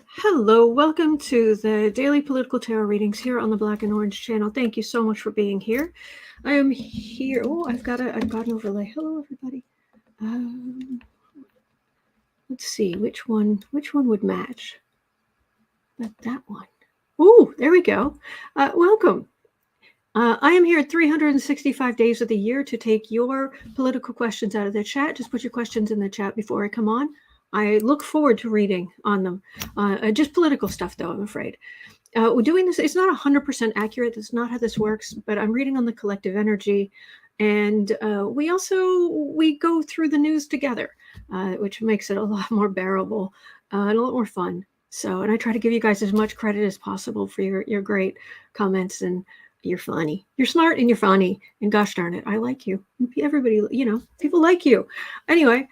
Hello, welcome to the daily political tarot readings here on the Black and Orange channel. Thank you so much for being here. I am here. Oh, I've got an overlay. Hello, everybody. Let's see which one would match. That one. Oh, there we go. Welcome. I am here 365 days of the year to take your political questions out of the chat. Just put your questions in the chat before I come on. I look forward to reading on them. Just political stuff, though, I'm afraid. We're doing this. It's not 100% accurate. That's not how this works, but I'm reading on the collective energy. And we go through the news together, which makes it a lot more bearable and a lot more fun. So, and I try to give you guys as much credit as possible for your great comments, and you're funny. You're smart and you're funny. And gosh darn it, I like you. Everybody, people like you. Anyway,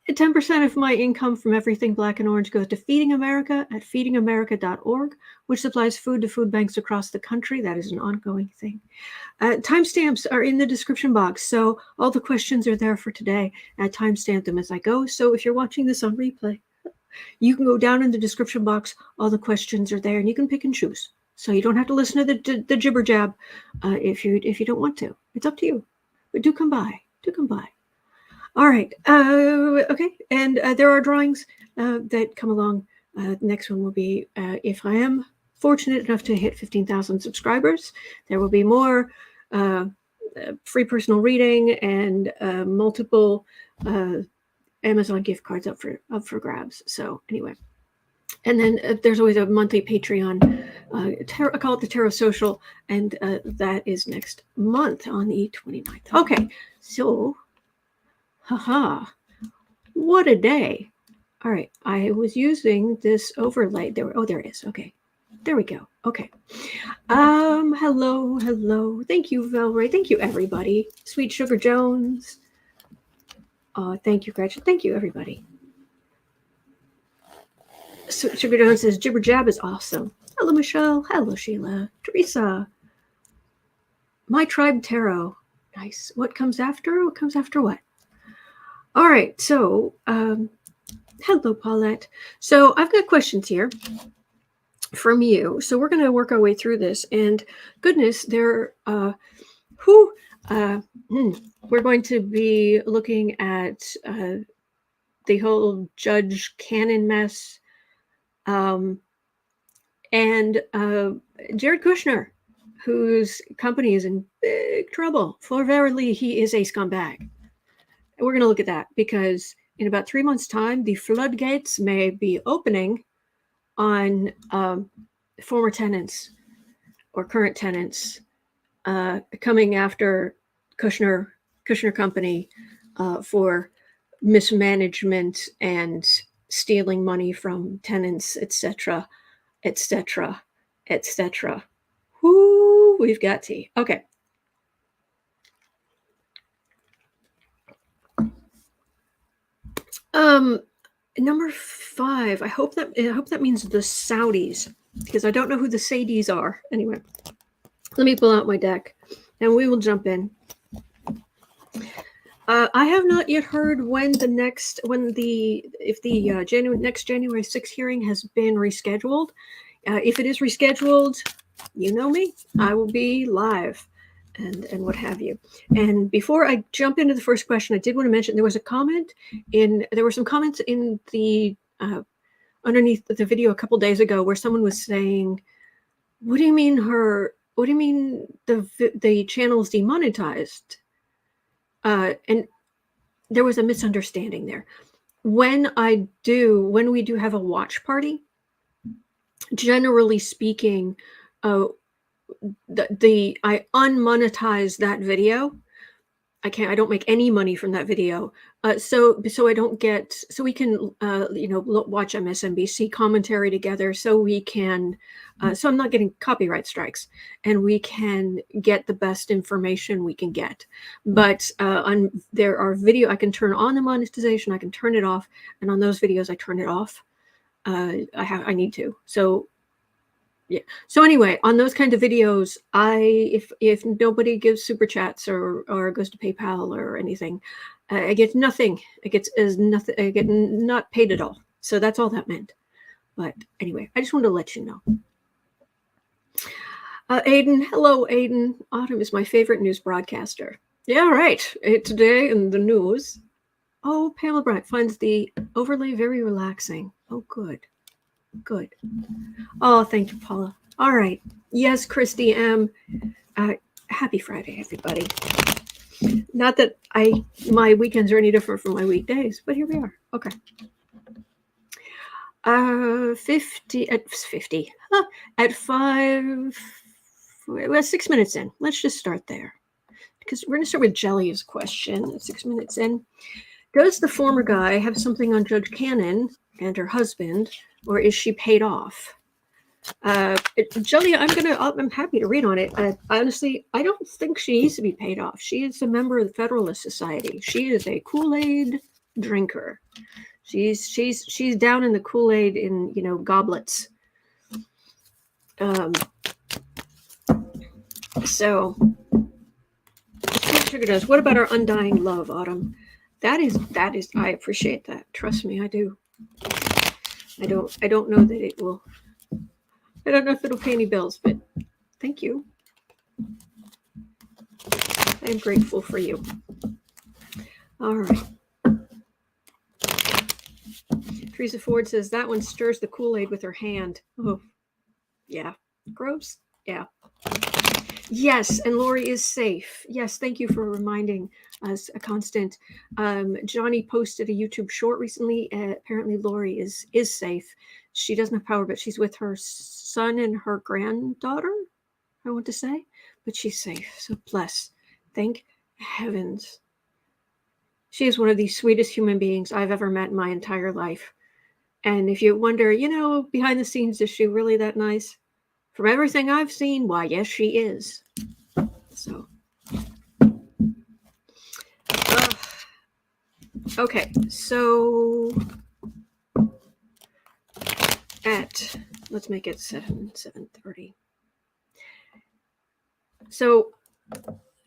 10% of my income from everything Black and Orange goes to Feeding America at feedingamerica.org, which supplies food to food banks across the country. That is an ongoing thing. Timestamps are in the description box, so all the questions are there for today. I timestamp them as I go. So if you're watching this on replay, you can go down in the description box. All the questions are there, and you can pick and choose. So you don't have to listen to the jibber jab if you don't want to. It's up to you. But do come by. Do come by. All right. Okay. And there are drawings that come along. Next one will be if I am fortunate enough to hit 15,000 subscribers. There will be more free personal reading and multiple Amazon gift cards up for grabs. So anyway. And then there's always a monthly Patreon. I call it the Tarot Social, and that is next month on the 29th. Okay. So. Haha, what a day. All right, I was using this overlay. There it is. Okay, there we go. Okay. Hello. Thank you, Velray. Thank you, everybody. Sweet Sugar Jones. Thank you, Gretchen. Thank you, everybody. Sweet Sugar Jones says, Jibber Jab is awesome. Hello, Michelle. Hello, Sheila. Teresa. My Tribe Tarot. Nice. What comes after? What comes after what? All right, so hello, Paulette. So I've got questions here from you. So we're going to work our way through this. And goodness, we're going to be looking at the whole Judge Cannon mess and Jared Kushner, whose company is in big trouble. For verily, he is a scumbag. We're going to look at that because in about 3 months' time, the floodgates may be opening on former tenants or current tenants coming after Kushner Company for mismanagement and stealing money from tenants, etc., etc., etc. Whoo, we've got tea. Okay. Number 5. I hope that means the Saudis, because I don't know who the Sadies are. Anyway, let me pull out my deck, and we will jump in. I have not yet heard if the next January 6th hearing has been rescheduled. If it is rescheduled, you know me, I will be live. And what have you. And before I jump into the first question, I did want to mention there were some comments in the underneath the video a couple days ago where someone was saying, what do you mean the channel's demonetized? And there was a misunderstanding there. When we do have a watch party, generally speaking, I unmonetize that video. I don't make any money from that video. So I don't get, so we can, watch MSNBC commentary together. So we can, so I'm not getting copyright strikes, and we can get the best information we can get. But there are I can turn on the monetization, I can turn it off. And on those videos, I turn it off. I need to. So yeah. So anyway, on those kind of videos, if nobody gives super chats or goes to PayPal or anything, I get nothing. I get not paid at all. So that's all that meant. But anyway, I just wanted to let you know. Aiden, hello, Aiden. Autumn is my favorite news broadcaster. Yeah, right. Today in the news. Oh, Pamela Bryant finds the overlay very relaxing. Oh, good. Good. Oh, thank you, Paula. All right. Yes, Christy M. Happy Friday, everybody. Not that my weekends are any different from my weekdays, but here we are. Okay. 50 at 5. Well, 6 minutes in. Let's just start there, because we're going to start with Jelly's question. 6 minutes in. Does the former guy have something on Judge Cannon and her husband, or is she paid off? Jelly, I'm happy to read on it. Honestly, I don't think she needs to be paid off. She is a member of the Federalist Society. She is a Kool-Aid drinker. She's down in the Kool-Aid in goblets. So Sugar does. What about our undying love, Autumn? That is. I appreciate that. Trust me, I do. I don't know that it will. I don't know if it'll pay any bills, but thank you. I am grateful for you. All right. Teresa Ford says that one stirs the Kool-Aid with her hand. Oh, yeah. Gross. Yeah. Yes, and Lori is safe. Yes, thank you for reminding us, a constant. Johnny posted a YouTube short recently. Apparently, Lori is safe. She doesn't have power, but she's with her son and her granddaughter, I want to say. But she's safe, so bless. Thank heavens. She is one of the sweetest human beings I've ever met in my entire life. And if you wonder, behind the scenes, is she really that nice? From everything I've seen, why, yes, she is. So, okay, so let's make it 7:30. So,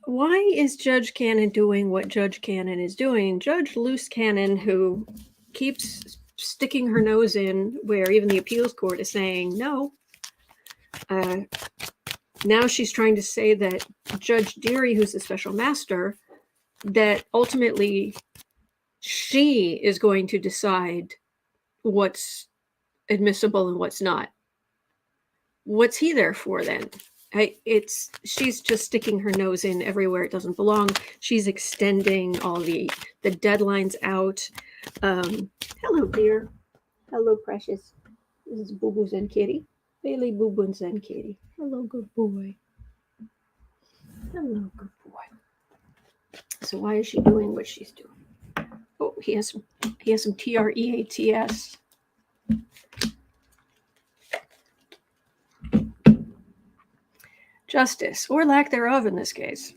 why is Judge Cannon doing what Judge Cannon is doing? Judge Luce Cannon, who keeps sticking her nose in where even the appeals court is saying no. Now she's trying to say that Judge Dearie, who's the special master, that ultimately she is going to decide what's admissible and what's not. What's he there for then? She's just sticking her nose in everywhere it doesn't belong. She's extending all the deadlines out. Hello, dear. Hello, precious. This is Boo Boo Zen Kitty. Bailey Boo Boo Zen Kitty. Hello, good boy. Hello, good boy. So why is she doing what she's doing? Oh, he has some TREATS. Justice, or lack thereof in this case.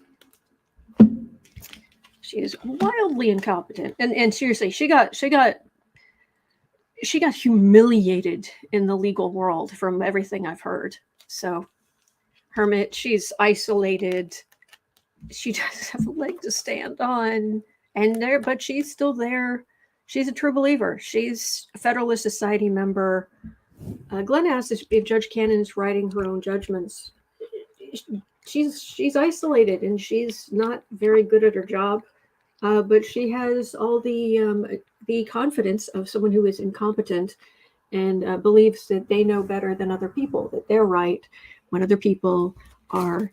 She is wildly incompetent. And seriously, she got humiliated in the legal world from everything I've heard. So, hermit, she's isolated. She doesn't have a leg to stand on. But she's still there. She's a true believer. She's a Federalist Society member. Glenn asked if Judge Cannon's writing her own judgments. She's isolated and she's not very good at her job. But she has all the confidence of someone who is incompetent and believes that they know better than other people, that they're right when other people are,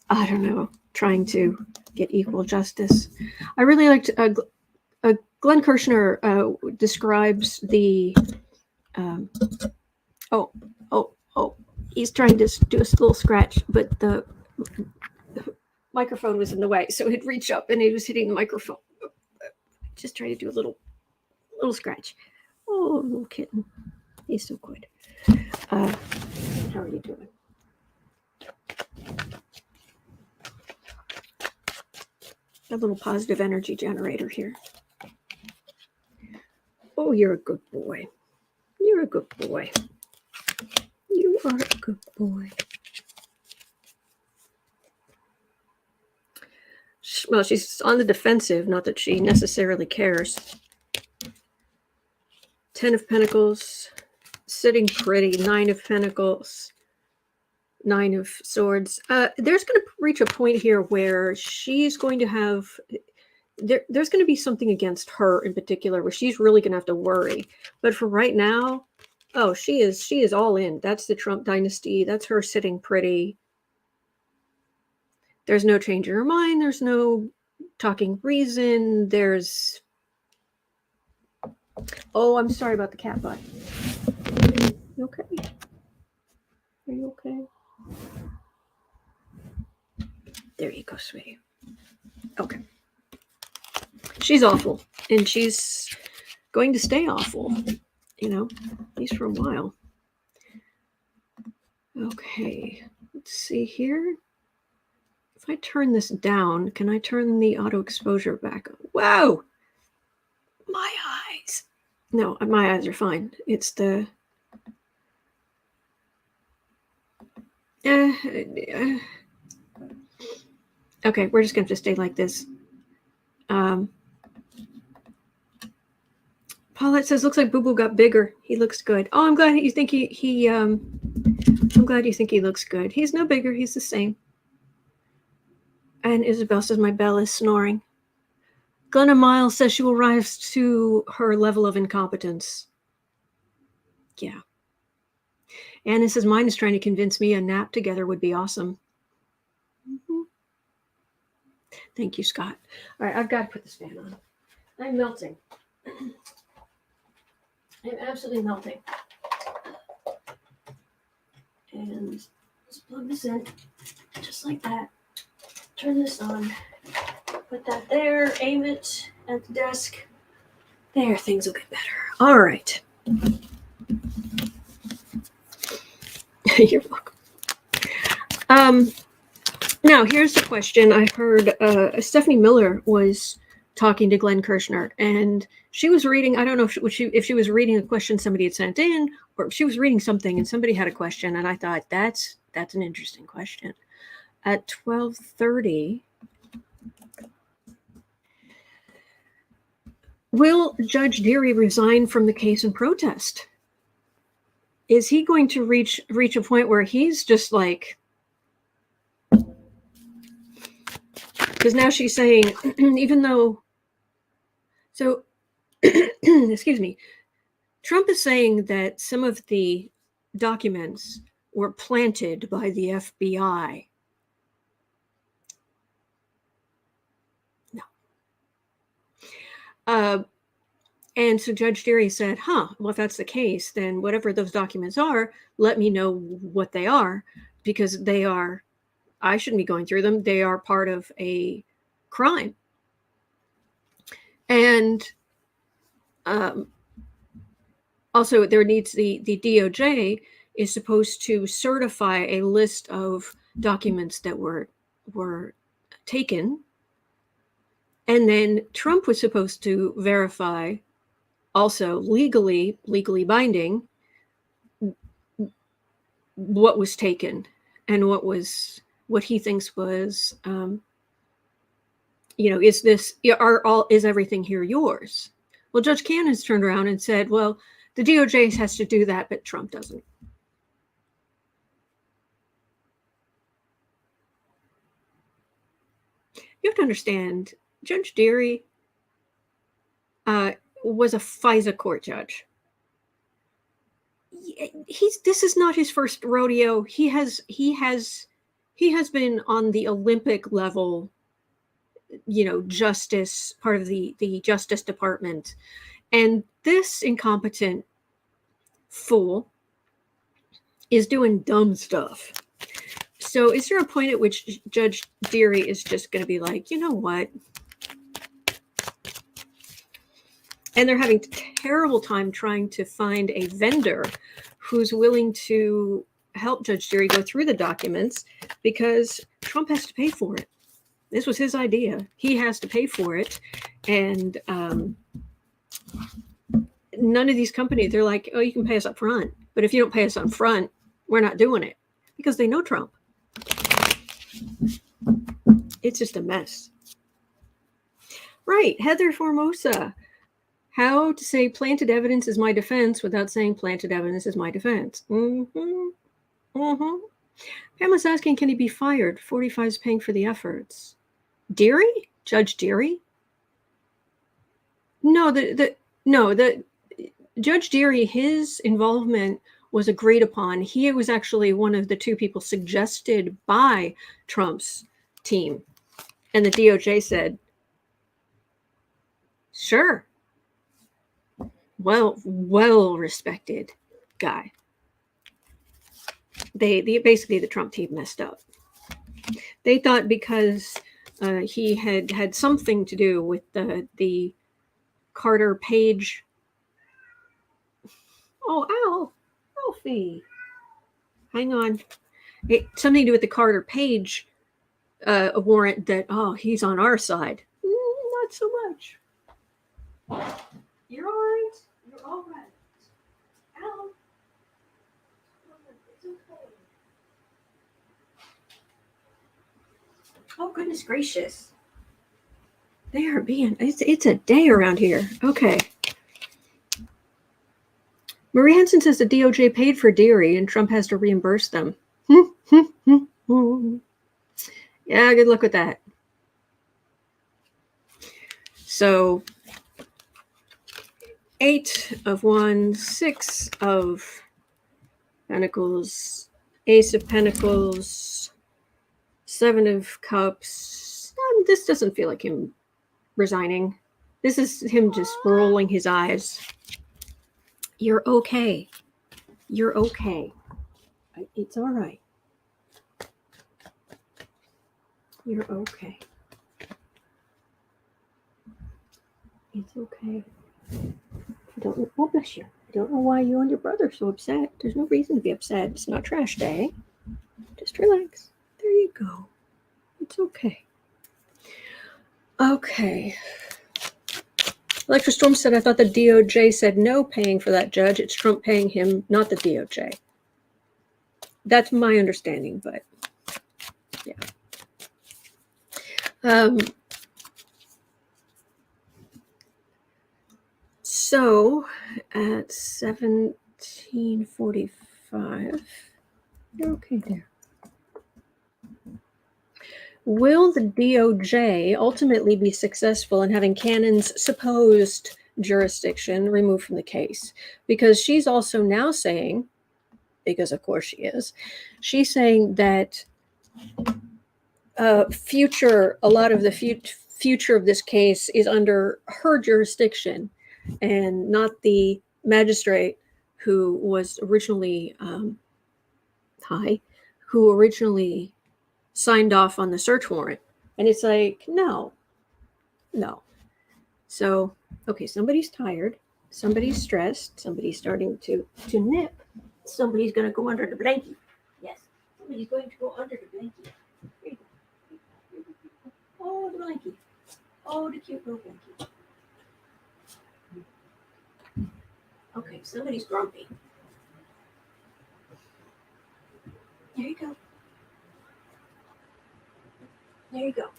I don't know, trying to get equal justice. I really liked Glenn Kushner describes the he's trying to do a little scratch, but the microphone was in the way, so he'd reach up and he was hitting the microphone. Just trying to do a little scratch. Oh, little kitten. He's so good. How are you doing? A little positive energy generator here. Oh, you're a good boy. You're a good boy. You are a good boy. Well, she's on the defensive, not that she necessarily cares. Ten of Pentacles, sitting pretty. Nine of Pentacles, Nine of Swords. There's going to reach a point here where she's going to have, there's going to be something against her in particular where she's really going to have to worry. But for right now, oh, she is all in. That's the Trump dynasty. That's her sitting pretty. There's no change in her mind. There's no talking reason. There's, oh, I'm sorry about the cat butt. You okay? Are you okay? There you go, sweetie. Okay. She's awful, and she's going to stay awful, you know, at least for a while. Okay, let's see here. If I turn this down, can I turn the auto exposure back on? Whoa! My eyes. No, my eyes are fine. It's the... Okay, we're just going to have to stay like this. Paulette says, looks like Boo Boo got bigger. He looks good. Oh, I'm glad you think I'm glad you think he looks good. He's no bigger. He's the same. And Isabel says, my bell is snoring. Glenna Miles says she will rise to her level of incompetence. Yeah. Anna says, mine is trying to convince me a nap together would be awesome. Mm-hmm. Thank you, Scott. All right, I've got to put this fan on. I'm melting. I'm absolutely melting. And let's plug this in just like that. Turn this on. Put that there. Aim it at the desk. There, things will get better. All right. You're welcome. Now, here's the question. I heard Stephanie Miller was talking to Glenn Kushner, and she was reading, I don't know if she was reading a question somebody had sent in, or if she was reading something and somebody had a question, and I thought, that's an interesting question. At 12:30, will Judge Dearie resign from the case and protest? Is he going to reach a point where he's just like, because now she's saying, even though, so, excuse me, Trump is saying that some of the documents were planted by the FBI. No. And so Judge Dearie said, well, if that's the case, then whatever those documents are, let me know what they are, because I shouldn't be going through them. They are part of a crime. And also there needs the DOJ is supposed to certify a list of documents that were taken. And then Trump was supposed to verify, also legally binding, what was taken and what he thinks was, is everything here yours? Well, Judge Cannon's turned around and said, well, the DOJ has to do that, but Trump doesn't. You have to understand, Judge Dearie was a FISA court judge. This is not his first rodeo. He has been on the Olympic level, justice, part of the Justice Department. And this incompetent fool is doing dumb stuff. So is there a point at which Judge Dearie is just going to be like, you know what? And they're having a terrible time trying to find a vendor who's willing to help Judge Dearie go through the documents, because Trump has to pay for it. This was his idea. He has to pay for it. And none of these companies, they're like, oh, you can pay us up front. But if you don't pay us up front, we're not doing it, because they know Trump. It's just a mess. Right. Heather Formosa. How to say planted evidence is my defense without saying planted evidence is my defense. Pamela's asking, can he be fired? 45 is paying for the efforts. Dearie? Judge Dearie? No, the Judge Dearie, his involvement was agreed upon. He was actually one of the two people suggested by Trump's team. And the DOJ said, sure. Well respected guy. Basically the Trump team messed up. They thought because he had something to do with the Carter Page. Oh, ow, Alfie. Hang on. Something to do with the Carter Page warrant that, he's on our side. Not so much. You're all right. You're all right. Ow. It's okay. Oh, goodness gracious. They are being, it's a day around here. Okay. Marie Henson says the DOJ paid for Dearie and Trump has to reimburse them. Yeah, good luck with that. So 8 of Wands, 6 of Pentacles, Ace of Pentacles, 7 of Cups. This doesn't feel like him resigning. This is him just rolling his eyes. You're okay. You're okay. It's all right. You're okay. It's okay. Oh, bless you. I don't know why you and your brother are so upset. There's no reason to be upset. It's not trash day. Just relax. There you go. It's okay. Okay. Electra Storm said, I thought the DOJ said no paying for that judge. It's Trump paying him, not the DOJ. That's my understanding, but yeah. So at 17:45, you're okay there. Will the DOJ ultimately be successful in having Cannon's supposed jurisdiction removed from the case? Because she's also now saying, because of course she is, she's saying that a lot of the future of this case is under her jurisdiction and not the magistrate who was originally who originally signed off on the search warrant. And it's like, no. So, okay, somebody's tired, somebody's stressed, somebody's starting to nip, somebody's going to go under the blanket. Yes, somebody's going to go under the blanket. Here you go. Oh, the blanket. Oh, the cute little blanket. Okay, somebody's grumpy. There you go. There you go.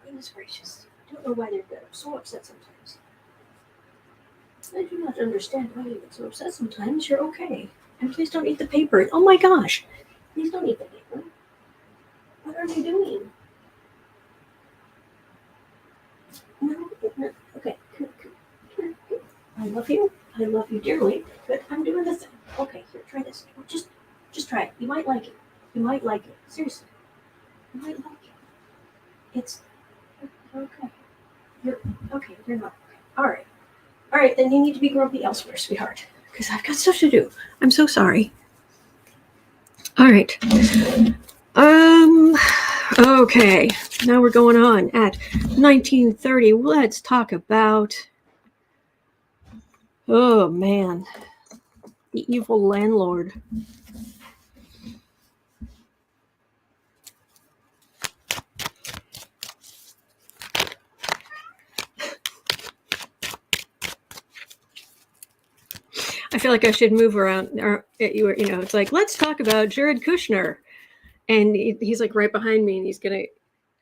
Goodness gracious. I don't know why they're so upset sometimes. I do not understand why you get so upset sometimes. You're okay. And please don't eat the paper. Oh my gosh. Please don't eat the paper. What are you doing? No. Okay. I love you. I love you dearly. But I'm doing this. Okay, here, try this. Just try it. You might like it. You might like it. Seriously. You might like it. It's okay. You're okay. You're not okay. All right. Then you need to be grumpy elsewhere, sweetheart, because I've got stuff to do. I'm so sorry. All right. Okay. Now we're going on at 1930. Let's talk about. Oh man, the evil landlord. I feel like I should move around. Or it's like, let's talk about Jared Kushner, and he's like right behind me, and he's gonna,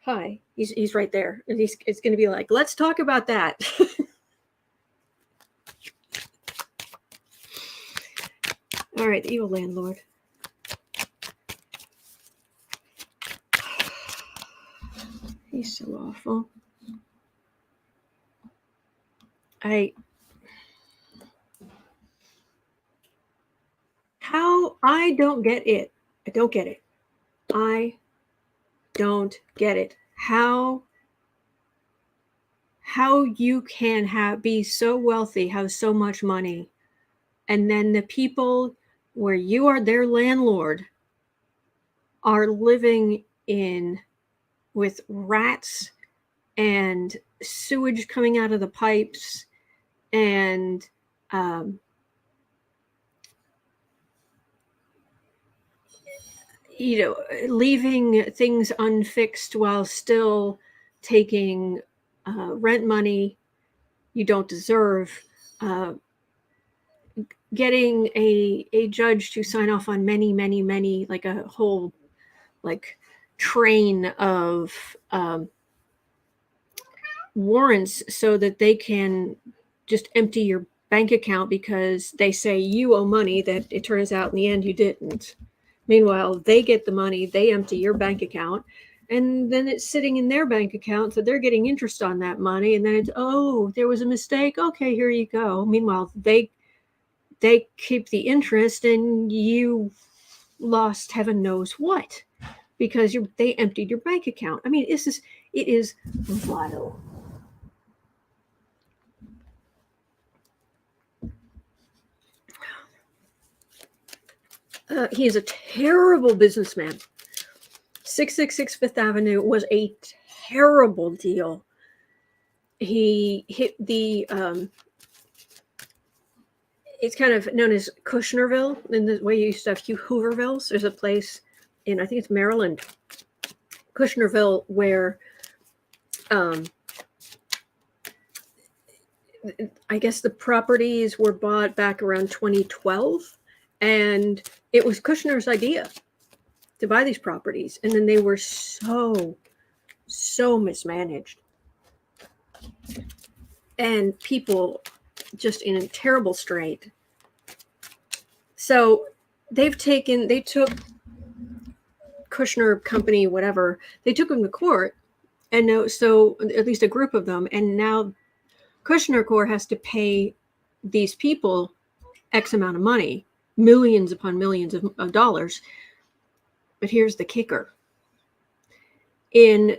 hi, he's right there, and it's gonna be like, let's talk about that. All right, the evil landlord. He's so awful. I don't get it. I don't get it. I don't get it. How you can be so wealthy, have so much money, and then the people where you are their landlord are living in with rats and sewage coming out of the pipes and leaving things unfixed while still taking rent money you don't deserve, getting a judge to sign off on many, like a whole like train of warrants so that they can just empty your bank account because they say you owe money that it turns out in the end you didn't. Meanwhile, they get the money, they empty your bank account, and then it's sitting in their bank account, so they're getting interest on that money, and then it's, oh, there was a mistake, okay, here you go. Meanwhile, they keep the interest and you lost heaven knows what because they emptied your bank account. I mean, it is vile. He is a terrible businessman. 666 Fifth Avenue was a terrible deal. He hit the it's kind of known as Kushnerville, in the way you used to have Hoovervilles. There's a place in, I think it's Maryland, Kushnerville, where I guess the properties were bought back around 2012, and it was Kushner's idea to buy these properties, and then they were so mismanaged, and people just in a terrible strait. So they took Kushner Company, whatever, they took them to court, and now, so at least a group of them, and now Kushner Corp has to pay these people X amount of money, millions upon millions of dollars. But here's the kicker. In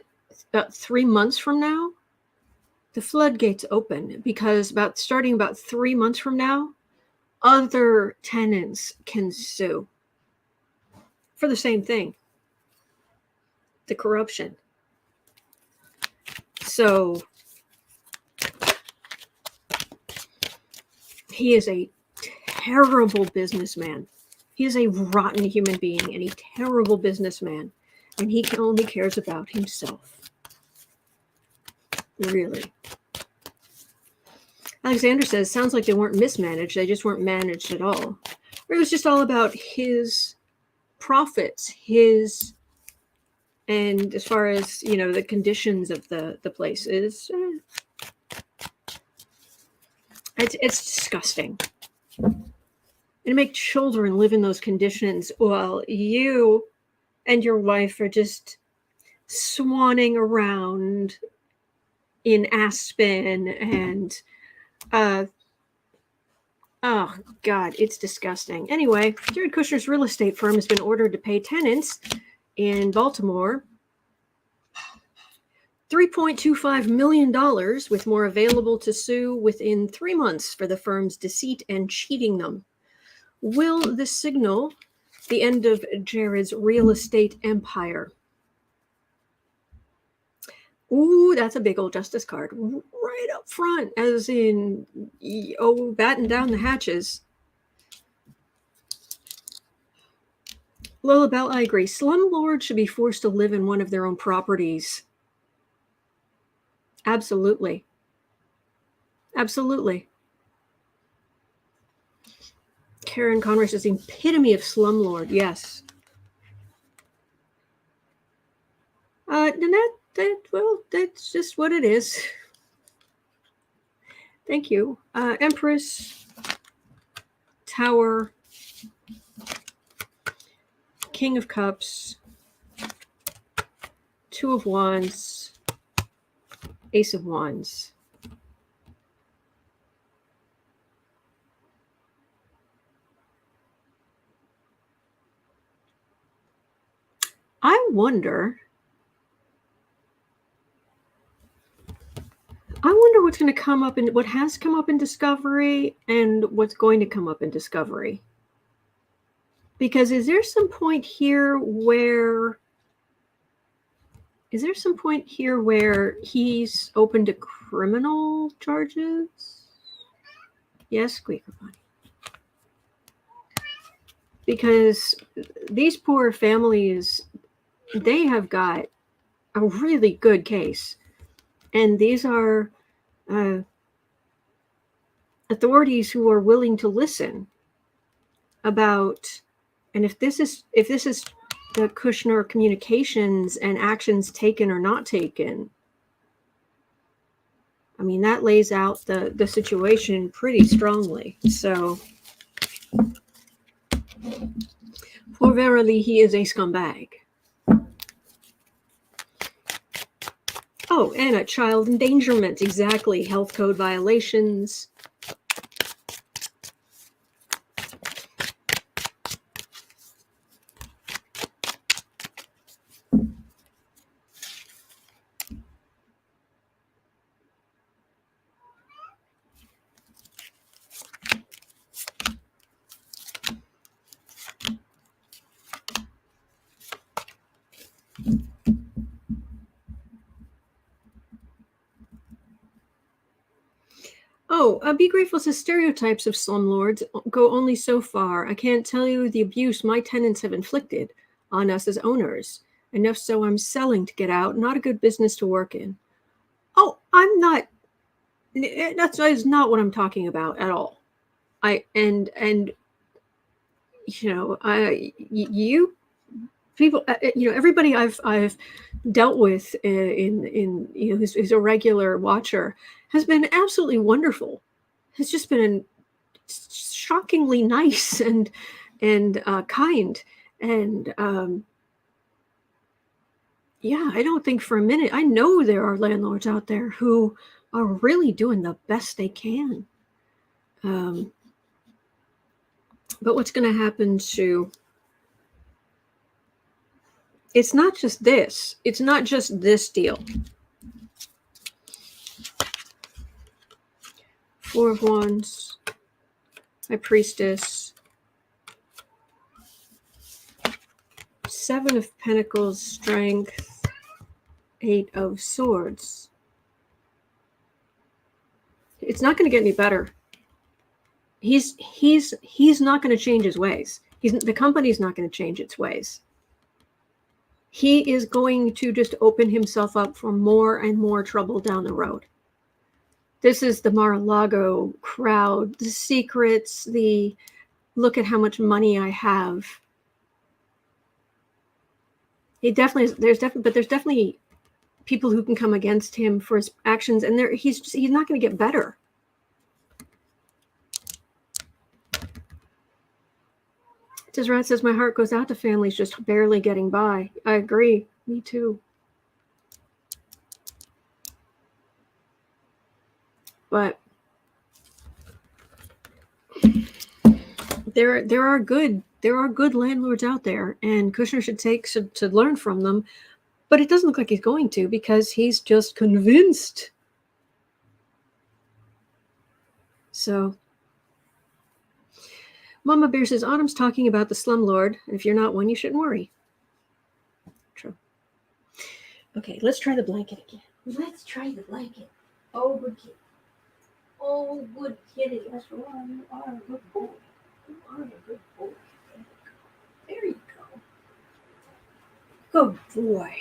about 3 months from now, the floodgates open, because starting about 3 months from now, other tenants can sue for the same thing, the corruption. So he is a terrible businessman. He is a rotten human being and a terrible businessman, and he only cares about himself. Really. Alexander says, sounds like they weren't mismanaged, they just weren't managed at all. Or it was just all about his profits, and as far as, the conditions of the places, it's disgusting. And to make children live in those conditions while you and your wife are just swanning around in Aspen and oh God, it's disgusting. Anyway, Jared Kushner's real estate firm has been ordered to pay tenants in Baltimore $3.25 million, with more available to sue within 3 months for the firm's deceit and cheating them. Will this signal the end of Jared's real estate empire? Ooh, that's a big old justice card right up front, as in, batten down the hatches. Lola Bell, I agree. Slumlords should be forced to live in one of their own properties. Absolutely. Absolutely. Karen Conrad is the epitome of slumlord. Yes. Well, that's just what it is. Thank you. Empress, Tower, King of Cups, Two of Wands, Ace of Wands. I wonder what's going to come up in what has come up in Discovery and what's going to come up in Discovery. Because is there some point here where he's open to criminal charges? Yes, Squeaker Bunny. Because these poor families, they have got a really good case. And these are authorities who are willing to listen about, and if this is the Kushner communications and actions taken or not taken, I mean, that lays out the situation pretty strongly. So, for verily, he is a scumbag. Oh, and a child endangerment, exactly. Health code violations. Oh, Be Grateful says stereotypes of slumlords go only so far. I can't tell you the abuse my tenants have inflicted on us as owners. Enough so I'm selling to get out. Not a good business to work in. Oh, I'm not. That is not what I'm talking about at all. You people, everybody I've dealt with in who's a regular watcher has been absolutely wonderful. Has just been shockingly nice and kind. And I don't think for a minute. I know there are landlords out there who are really doing the best they can. But what's going to happen to... It's not just this. It's not just this deal. Four of Wands, High Priestess, Seven of Pentacles, Strength, Eight of Swords. It's not going to get any better. He's not going to change his ways. The company's not going to change its ways. He is going to just open himself up for more and more trouble down the road. This is the Mar-a-Lago crowd, the secrets, the look at how much money I have. There's definitely people who can come against him for his actions, and he's not going to get better. Rat says, my heart goes out to families just barely getting by. I agree. Me too. But there are good landlords out there, and Kushner should take to learn from them. But it doesn't look like he's going to, because he's just convinced. So Mama Bear says, Autumn's talking about the slumlord. If you're not one, you shouldn't worry. True. Okay, let's try the blanket again. Let's try the blanket. Oh, good kid. Oh, good kitty. Yes, you are a good boy. You are a good boy. There you go. Good boy.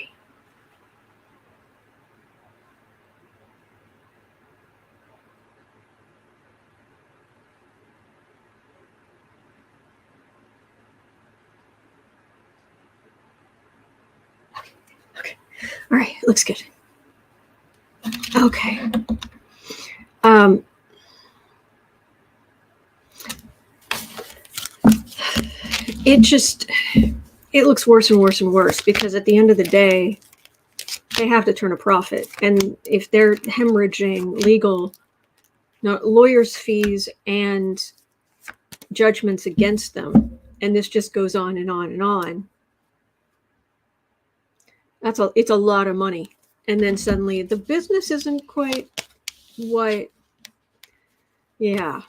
Okay. All right. Looks good. Okay. it looks worse and worse and worse, because at the end of the day, they have to turn a profit. And if they're hemorrhaging lawyers' fees and judgments against them, and this just goes on and on and on, it's a lot of money. And then suddenly the business isn't quite what, the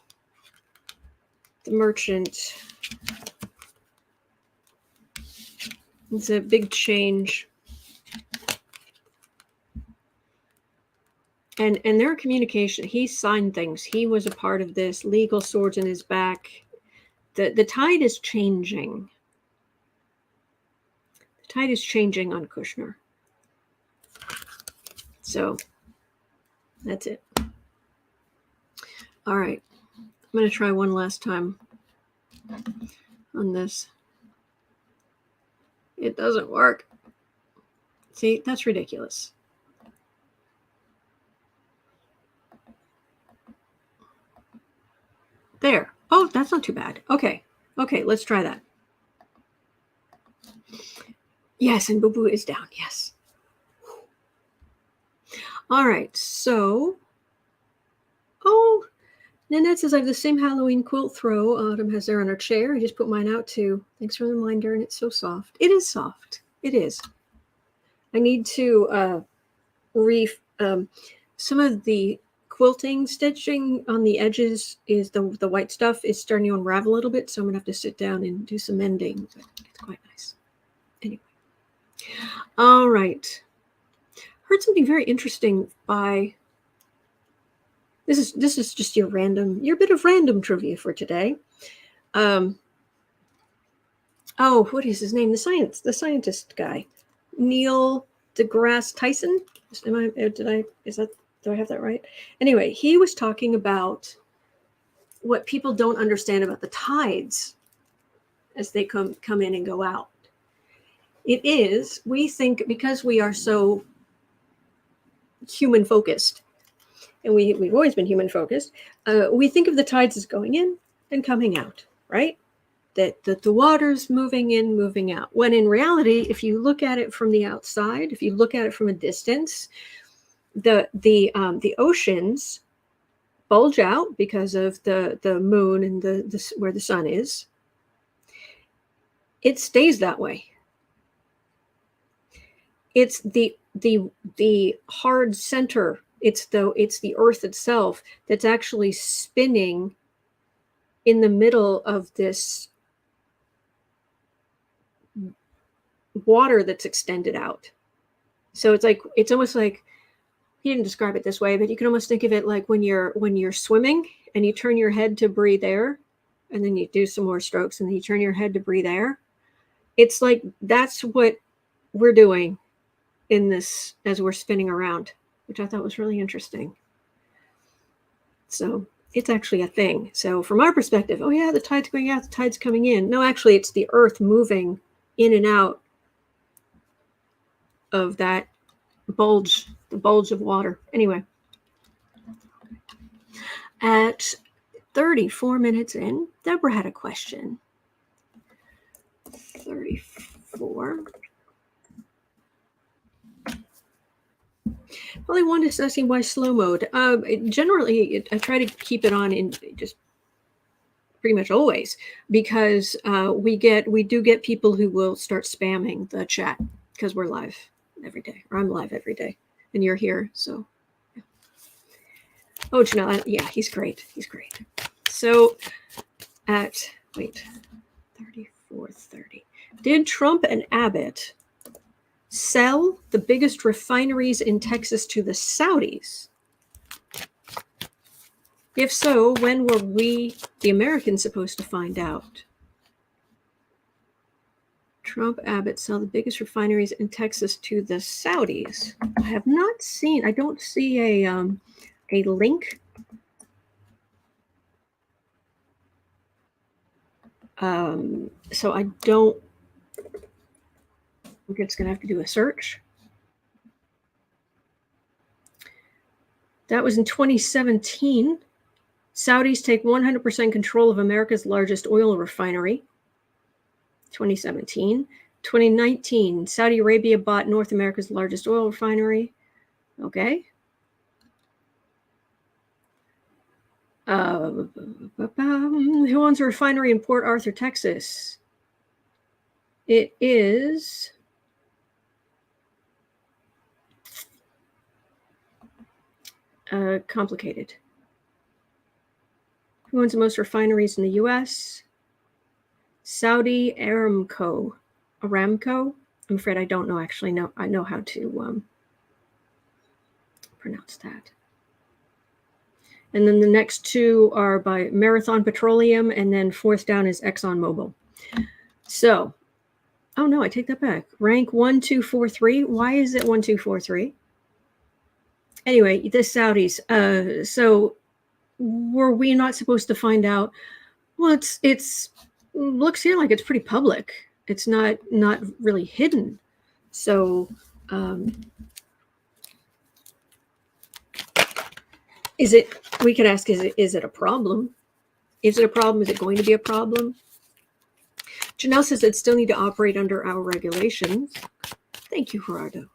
merchant, it's a big change. And their communication, he signed things. He was a part of this, legal swords in his back. The tide is changing. The tide is changing on Kushner. So that's it. All right. I'm going to try one last time on this. It doesn't work. See, that's ridiculous. There. Oh, that's not too bad. Okay. Okay, let's try that. Yes, and Boo Boo is down. Yes. All right. So, Nanette says, I have the same Halloween quilt throw Autumn has there on her chair. I just put mine out too. Thanks for the reminder. And it's so soft. It is soft. It is. I need to some of the quilting stitching on the edges is the white stuff is starting to unravel a little bit, so I'm gonna have to sit down and do some mending. It's quite nice. Anyway, all right. Heard something very interesting by. This is just your bit of random trivia for today. What is his name? The scientist guy, Neil deGrasse Tyson. Do I have that right? Anyway, he was talking about what people don't understand about the tides as they come in and go out. We think, because we are so human focused, and we've always been human focused, we think of the tides as going in and coming out, right? That the water's moving in, moving out. When in reality, if you look at it from the outside, if you look at it from a distance, the oceans bulge out because of the moon and the where the sun is. It stays that way. It's the hard center. It's the earth itself that's actually spinning in the middle of this water that's extended out. So it's almost like, he didn't describe it this way, but you can almost think of it like when you're swimming and you turn your head to breathe air, and then you do some more strokes and then you turn your head to breathe air. It's like that's what we're doing in this as we're spinning around, which I thought was really interesting. So it's actually a thing. So from our perspective, oh yeah, the tide's going out, the tide's coming in. No, actually it's the earth moving in and out of that bulge, the bulge of water. Anyway, at 34 minutes in, Deborah had a question. 34. Well, I wanted to see why slow mode. Generally, I try to keep it on in just pretty much always, because we do get people who will start spamming the chat because we're live every day, or I'm live every day, and you're here. So, yeah. Oh, Janelle, yeah, he's great. He's great. So, at 34:30. Did Trump and Abbott sell the biggest refineries in Texas to the Saudis? If so, when were we, the Americans, supposed to find out? Trump, Abbott sell the biggest refineries in Texas to the Saudis. I don't see a link. So I don't think it's going to have to do a search. That was in 2017. Saudis take 100% control of America's largest oil refinery. 2017. 2019, Saudi Arabia bought North America's largest oil refinery. Okay. Who owns a refinery in Port Arthur, Texas? It is complicated. Who owns the most refineries in the U.S.? Saudi Aramco. Aramco? I'm afraid I don't know. Actually, no, I know how to pronounce that. And then the next two are by Marathon Petroleum, and then fourth down is ExxonMobil. So, oh no, I take that back. Rank 1, 2, 4, 3. Why is it 1, 2, 4, 3? Anyway, the Saudis. So were we not supposed to find out? Well, it's looks here like it's pretty public. It's not really hidden. So is it? We could ask: Is it a problem? Is it a problem? Is it going to be a problem? Janelle says it still need to operate under our regulations. Thank you, Gerardo.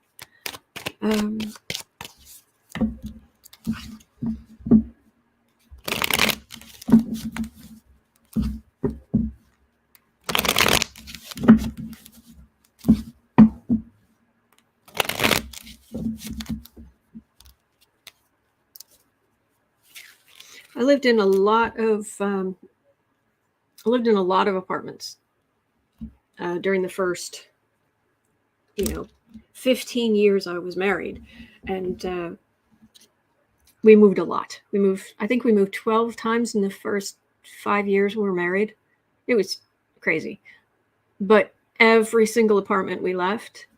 I lived in a lot of apartments during the first, 15 years I was married, and we moved a lot. I think we moved 12 times in the first 5 years we were married. It was crazy, but every single apartment we left,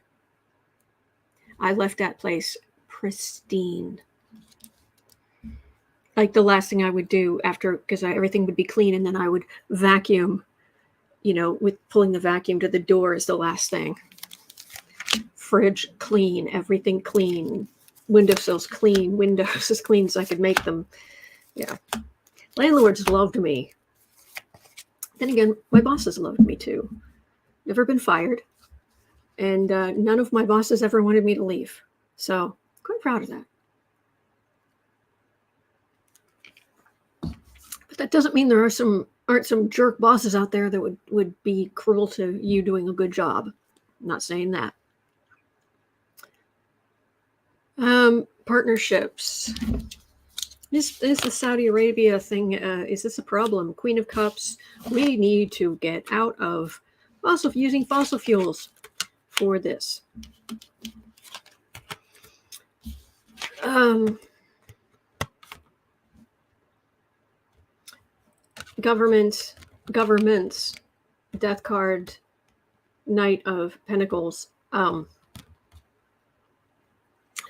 I left that place pristine. Like the last thing I would do after, because everything would be clean, and then I would vacuum, with pulling the vacuum to the door is the last thing. Fridge clean, everything clean, windowsills clean, windows as clean as I could make them. Yeah. Landlords loved me. Then again, my bosses loved me too. Never been fired. And none of my bosses ever wanted me to leave. So, quite proud of that. But that doesn't mean there aren't some jerk bosses out there that would be cruel to you doing a good job. I'm not saying that. Partnerships. Is the Saudi Arabia thing, is this a problem? Queen of Cups, we need to get out of using fossil fuels for this. Governments, death card, Knight of Pentacles.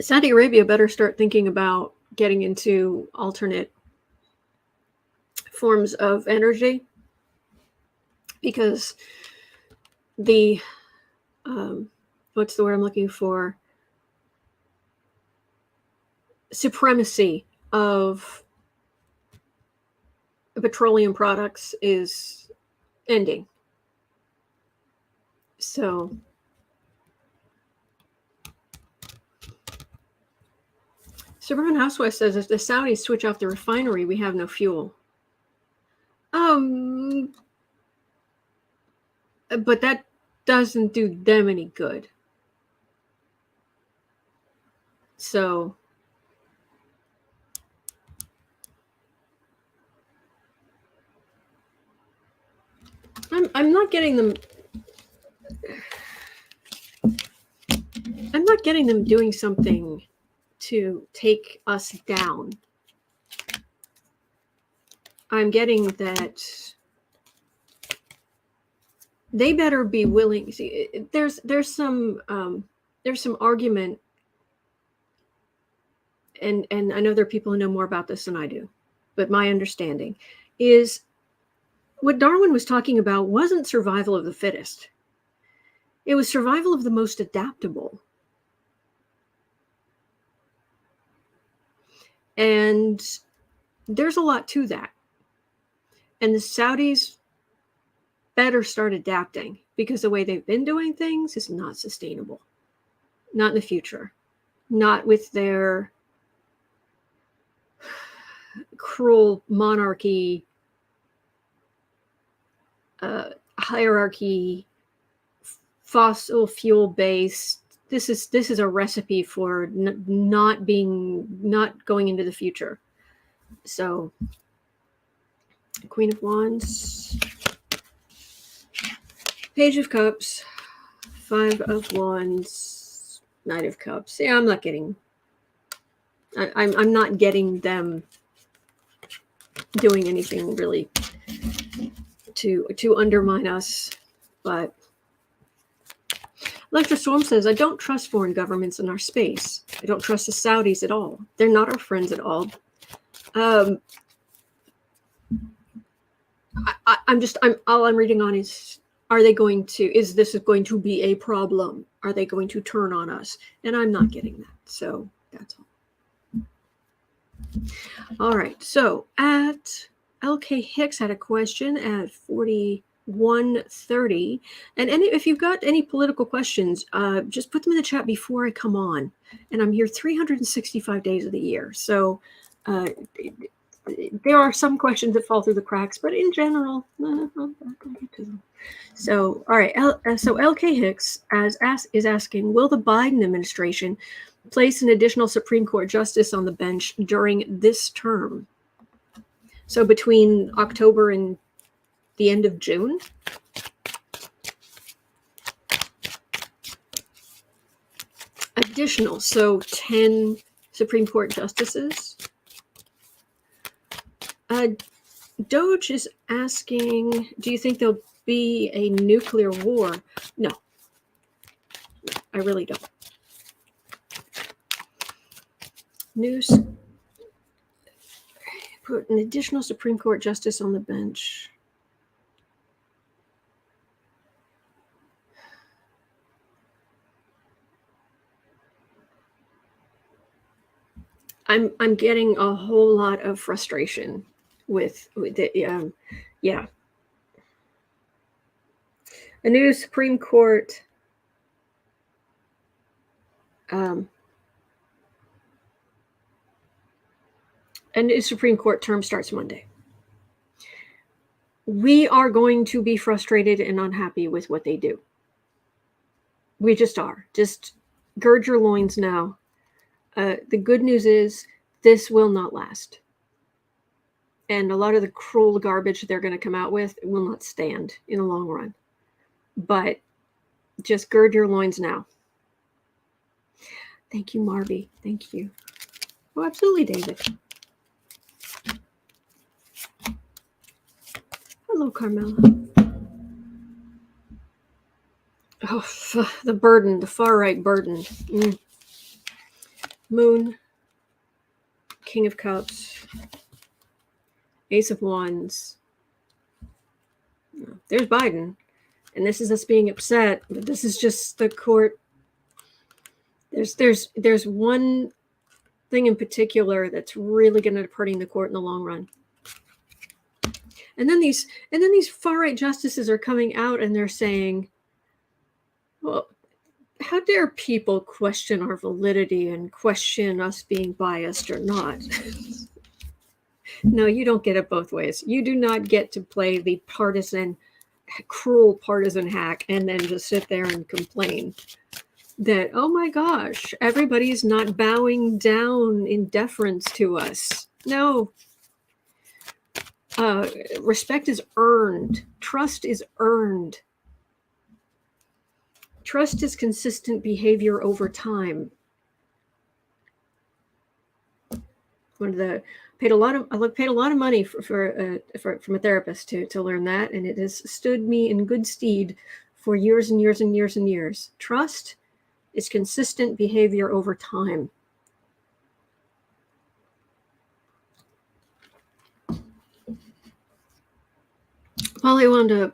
Saudi Arabia better start thinking about getting into alternate forms of energy, because the what's the word I'm looking for? Supremacy of petroleum products is ending. So Suburban Housewife says, if the Saudis switch off the refinery, we have no fuel. But that doesn't do them any good. So I'm not getting them. I'm not getting them doing something to take us down. I'm getting that they better be willing. See, there's some argument, and I know there are people who know more about this than I do, but my understanding is what Darwin was talking about wasn't survival of the fittest. It was survival of the most adaptable. And there's a lot to that. And the Saudis better start adapting, because the way they've been doing things is not sustainable. Not in the future. Not with their cruel monarchy, hierarchy, fossil fuel based. This is a recipe for not going into the future. So, Queen of Wands, Page of Cups, Five of Wands, Knight of Cups. Yeah, I'm not getting. I'm not getting them doing anything really to undermine us, but Electra Storm says, I don't trust foreign governments in our space. I don't trust the Saudis at all. They're not our friends at all. I'm all I'm reading on is, is this going to be a problem? Are they going to turn on us? And I'm not getting that. So that's all. All right. So at LK Hicks had a question at 41:30. And if you've got any political questions, just put them in the chat before I come on. And I'm here 365 days of the year. So there are some questions that fall through the cracks, but in general, I'll get to them. So, all right. So LK Hicks is asking, will the Biden administration place an additional Supreme Court justice on the bench during this term? So between October and the end of June? Additional, so 10 Supreme Court justices. Doge is asking, do you think there'll be a nuclear war? No, I really don't. News. Put an additional Supreme Court justice on the bench. I'm getting a whole lot of frustration with it. Yeah. A new Supreme Court. A new Supreme Court term starts Monday. We are going to be frustrated and unhappy with what they do. We just are. Just gird your loins now. The good news is this will not last. And a lot of the cruel garbage they're going to come out with will not stand in the long run. But just gird your loins now. Thank you, Marby. Thank you. Oh, absolutely, David. Hello, Carmela. Oh, the burden, the far right burden. Moon, King of Cups, Ace of Wands. There's Biden. And this is us being upset, but this is just the court. There's one thing in particular that's really going to be hurting the court in the long run. And then these far right justices are coming out and they're saying, well, how dare people question our validity and question us being biased or not? No, you don't get it both ways. You do not get to play the cruel partisan hack and then just sit there and complain that, oh my gosh, everybody's not bowing down in deference to us. No. Respect is earned. Trust is earned. Trust is consistent behavior over time. Paid a lot of money from a therapist to learn that, and it has stood me in good stead for years and years and years and years. Trust is consistent behavior over time. Polly wanted to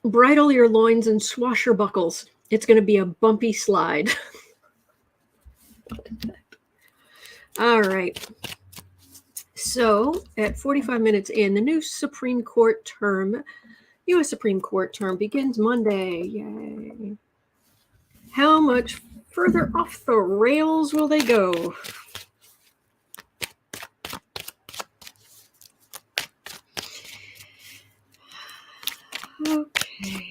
bridle your loins and swashbuckles. It's going to be a bumpy slide. All right. So at 45 minutes in, the new Supreme Court term U.S. Supreme Court term begins Monday. Yay. How much further off the rails will they go? Okay.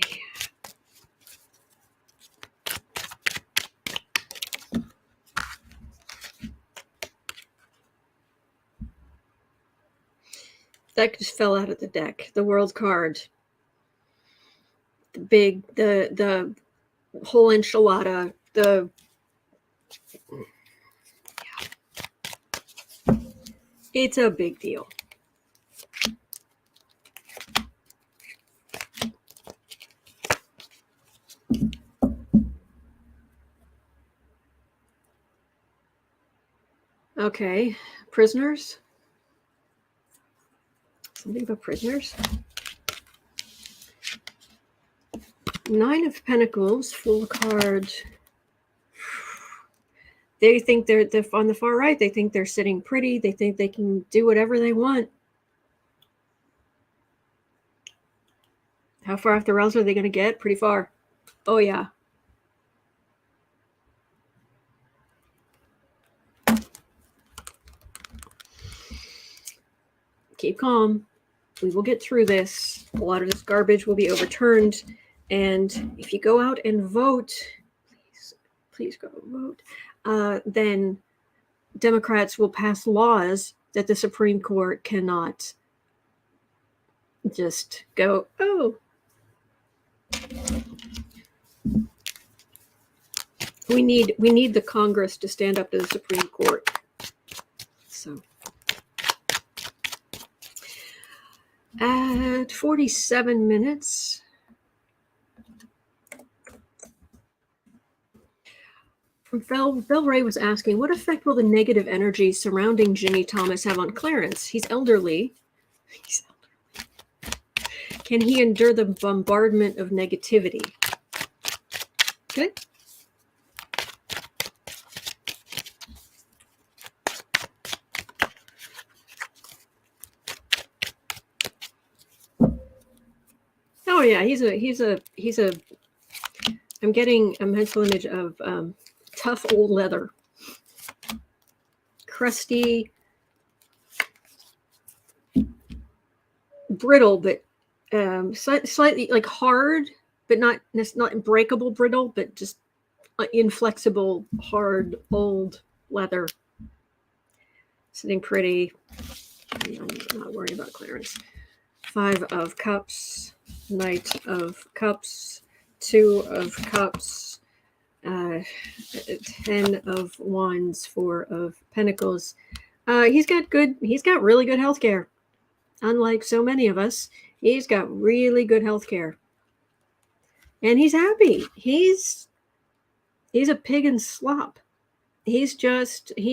That just fell out of the deck. The world card. The whole enchilada. It's a big deal. Okay, prisoners. Something about prisoners. 9 of Pentacles, full card. They think they're on the far right. They think they're sitting pretty. They think they can do whatever they want. How far off the rails are they going to get? Pretty far. Oh, yeah. Keep calm. We will get through this. A lot of this garbage will be overturned. And if you go out and vote, please go vote, then Democrats will pass laws that the Supreme Court cannot just go, oh. We need the Congress to stand up to the Supreme Court. So at 47 minutes. Bell Ray was asking, what effect will the negative energy surrounding Ginny Thomas have on Clarence? He's elderly. Can he endure the bombardment of negativity? Good. Oh yeah, he's a. I'm getting a mental image of tough old leather, crusty, brittle, but slightly like hard, but not breakable brittle, but just inflexible, hard old leather. Sitting pretty. I'm not worried about Clarence. 5 of Cups, Knight of Cups, 2 of Cups, 10 of Wands, 4 of Pentacles. He's got really good health care. Unlike so many of us, he's got really good health care. And he's happy. He's a pig in slop. He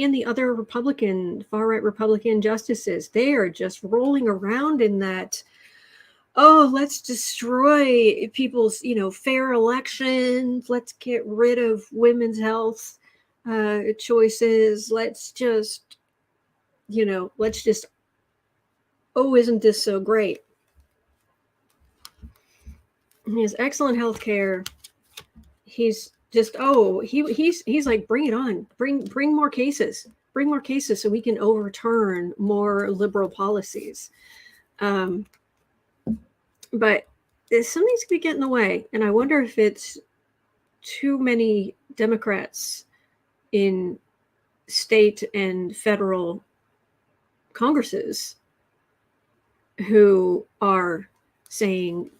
and the other far-right Republican justices, they are just rolling around in that, oh, let's destroy people's, fair elections. Let's get rid of women's health choices. Let's just, oh, isn't this so great? He has excellent health care. He's just, he's like, bring it on. Bring more cases. Bring more cases so we can overturn more liberal policies. But something's going to get in the way. And I wonder if it's too many Democrats in state and federal Congresses who are saying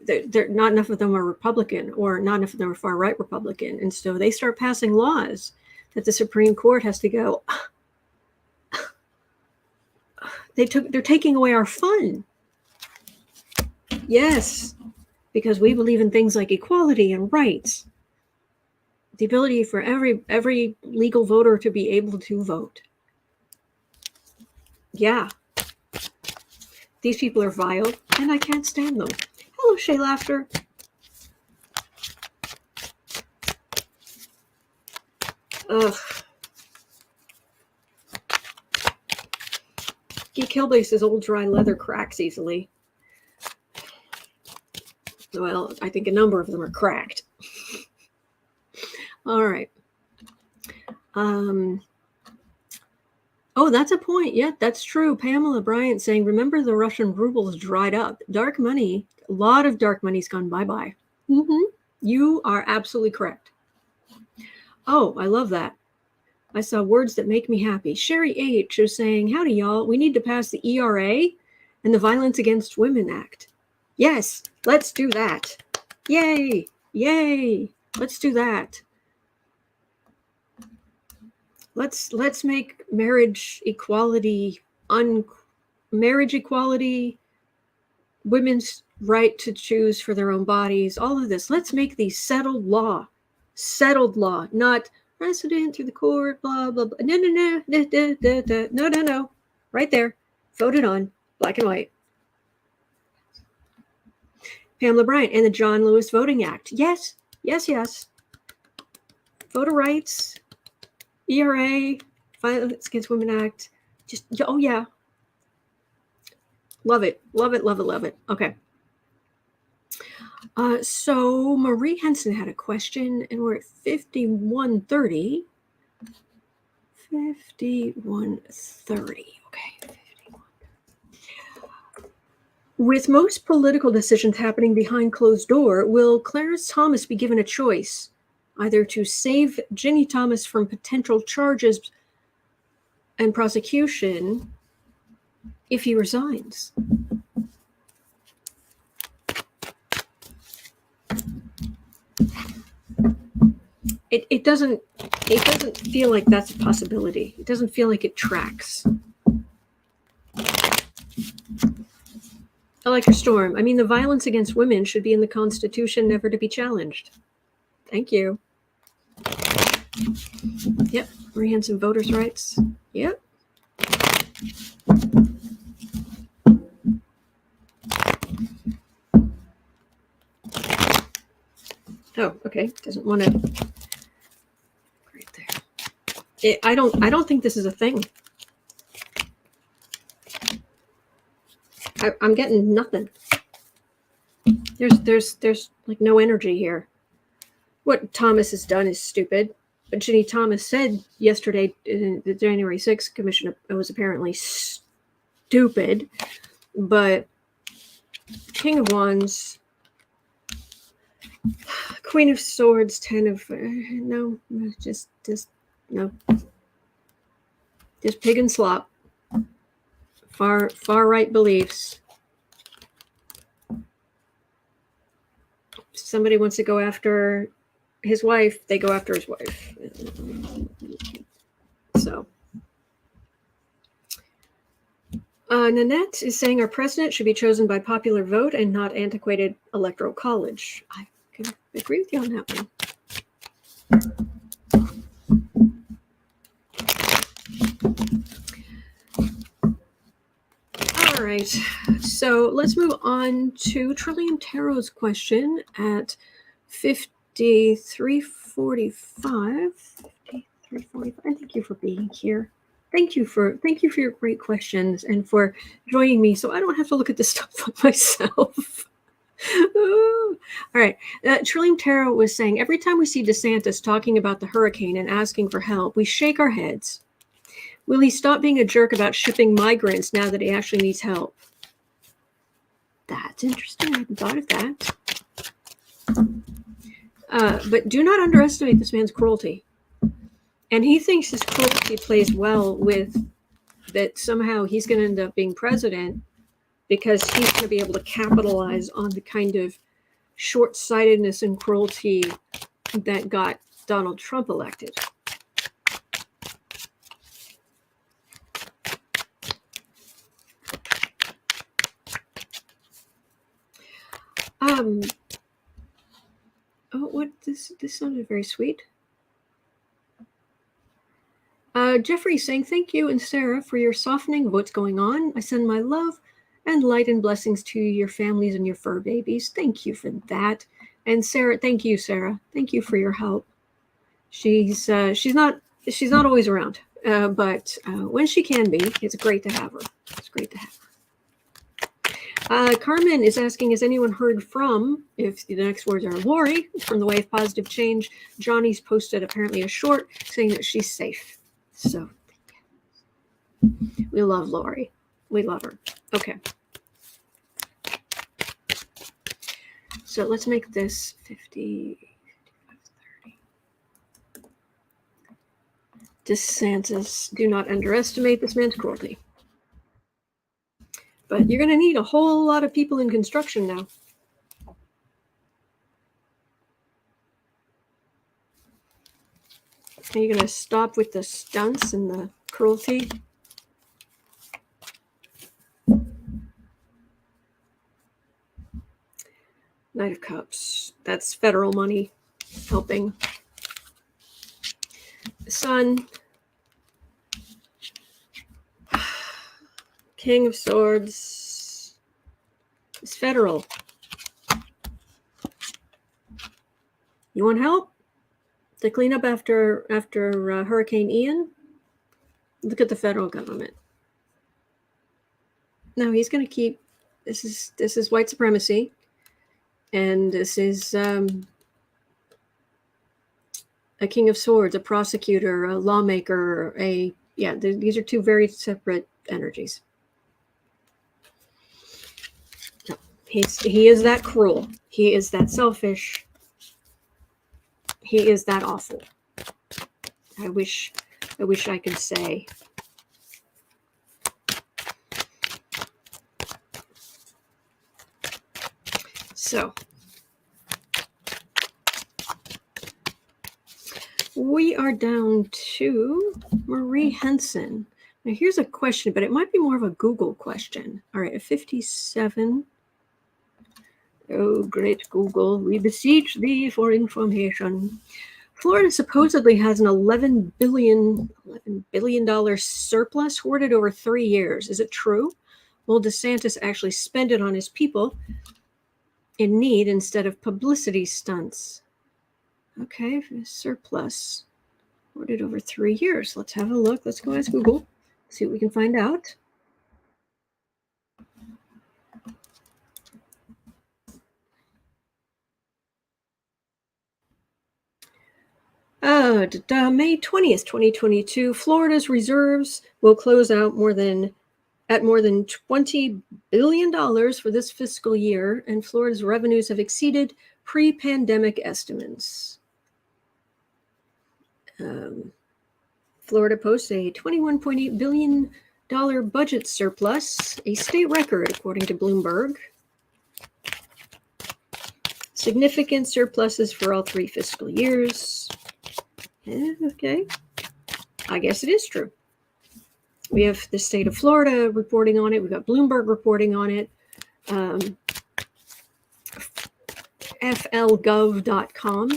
they're not enough of them are Republican, or not enough of them are far right Republican. And so they start passing laws that the Supreme Court has to go, they're taking away our fun. Yes, because we believe in things like equality and rights. The ability for every legal voter to be able to vote. Yeah. These people are vile, and I can't stand them. Hello, Shay Laughter. Ugh. Geek Hillbase says old dry leather cracks easily. Well, I think a number of them are cracked. All right. Oh, that's a point. Yeah, that's true. Pamela Bryant saying, remember the Russian rubles dried up. Dark money, a lot of dark money's gone bye-bye. You are absolutely correct. Oh, I love that. I saw words that make me happy. Sherry H is saying, howdy, y'all. We need to pass the ERA and the Violence Against Women Act. Yes, let's do that. Yay, yay. Let's do that. Let's make marriage equality, women's right to choose for their own bodies, all of this. Let's make these settled law, not precedent through the court, blah, blah, blah. No. Right there. Voted on, black and white. Pamela Bryant and the John Lewis Voting Act. Yes. Voter rights. ERA, Violence Against Women Act. Just, oh yeah. Love it. Okay. So Marie Henson had a question, and we're at 5130. 5130. Okay. 51. With most political decisions happening behind closed door, will Clarence Thomas be given a choice? Either to save Ginny Thomas from potential charges and prosecution if he resigns. It doesn't feel like that's a possibility. It doesn't feel like it tracks. Electra Storm. I mean, the violence against women should be in the Constitution, never to be challenged. Thank you. Yep. Marie Henson, voters' rights. Yep. Oh, okay. Doesn't want to. Right there. I don't think this is a thing. I'm getting nothing. There's like no energy here. What Thomas has done is stupid. But Ginny Thomas said yesterday in the January 6th commission, it was apparently stupid. But King of Wands, Queen of Swords, Ten of no, just no, just pig and slop. Far right beliefs. If somebody wants to go after his wife, they go after his wife. So Nanette is saying our president should be chosen by popular vote and not antiquated electoral college. I can agree with you on that one. All right, so let's move on to Trillium Tarot's question at 5345. 5345. Thank you for being here. Thank you for your great questions and for joining me, so I don't have to look at this stuff myself. All right. Trillium Tarot was saying every time we see DeSantis talking about the hurricane and asking for help, we shake our heads. Will he stop being a jerk about shipping migrants now that he actually needs help? That's interesting. I hadn't thought of that. But do not underestimate this man's cruelty. And he thinks his cruelty plays well with that somehow he's going to end up being president because he's going to be able to capitalize on the kind of short-sightedness and cruelty that got Donald Trump elected. Oh, what this sounded very sweet. Jeffrey saying, thank you and Sarah for your softening of what's going on. I send my love and light and blessings to your families and your fur babies. Thank you for that. And Sarah, thank you, Sarah. Thank you for your help. She's not always around, but when she can be, it's great to have her. It's great to have her. Carmen is asking, has anyone heard from, if the next words are Lori, from the Way of Positive Change? Johnny's posted apparently a short saying that she's safe. So we love Lori. We love her. Okay. So let's make this 50, 55, 30. DeSantis, do not underestimate this man's cruelty. But you're going to need a whole lot of people in construction now. Are you going to stop with the stunts and the cruelty? Knight of Cups. That's federal money helping. The Sun. King of Swords. It's federal. You want help to clean up after Hurricane Ian? Look at the federal government. No, he's going to keep. This is white supremacy. And this is a King of Swords, a prosecutor, a lawmaker, these are two very separate energies. No, he is that cruel. He is that selfish. He is that awful. I wish I could say. So we are down to Marie Henson. Now here's a question, but it might be more of a Google question. All right, a 57. Oh, great Google, we beseech thee for information. Florida supposedly has an $11 billion surplus hoarded over 3 years. Is it true? Will DeSantis actually spend it on his people in need instead of publicity stunts? Okay, surplus hoarded over 3 years. Let's have a look. Let's go ask Google, see what we can find out. May 20th, 2022, Florida's reserves will close out at more than $20 billion for this fiscal year, and Florida's revenues have exceeded pre-pandemic estimates. Florida posts a $21.8 billion budget surplus, a state record, according to Bloomberg. Significant surpluses for all 3 fiscal years. Okay, I guess it is true. We have the state of Florida reporting on it. We've got Bloomberg reporting on it. flgov.com.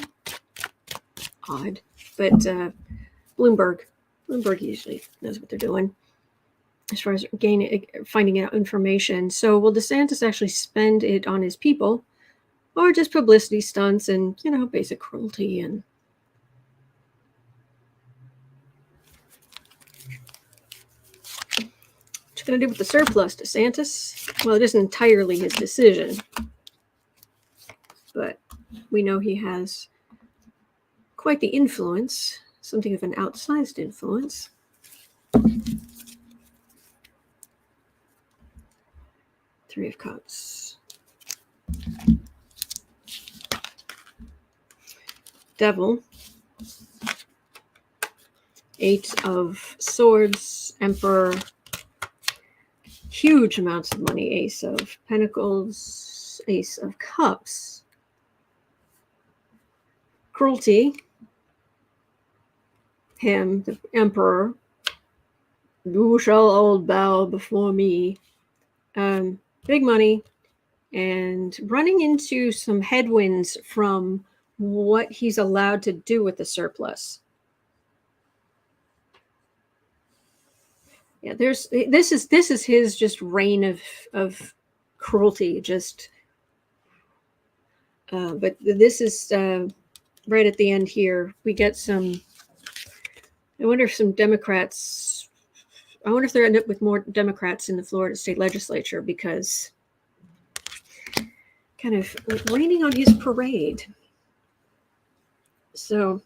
Odd, but Bloomberg usually knows what they're doing as far as finding out information. So will DeSantis actually spend it on his people, or just publicity stunts and basic cruelty? And what you gonna do with the surplus, DeSantis? Well, it isn't entirely his decision, but we know he has quite the influence, something of an outsized influence. Three of Cups. Devil. 8 of Swords. Emperor. Huge amounts of money. Ace of Pentacles. Ace of Cups. Cruelty. Him, the Emperor. You shall all bow before me. Big money. And running into some headwinds from what he's allowed to do with the surplus. Yeah, this is his just reign of cruelty. But this is right at the end here. We get some. I wonder if some Democrats. I wonder if they're end up with more Democrats in the Florida state legislature, because kind of raining on his parade. So,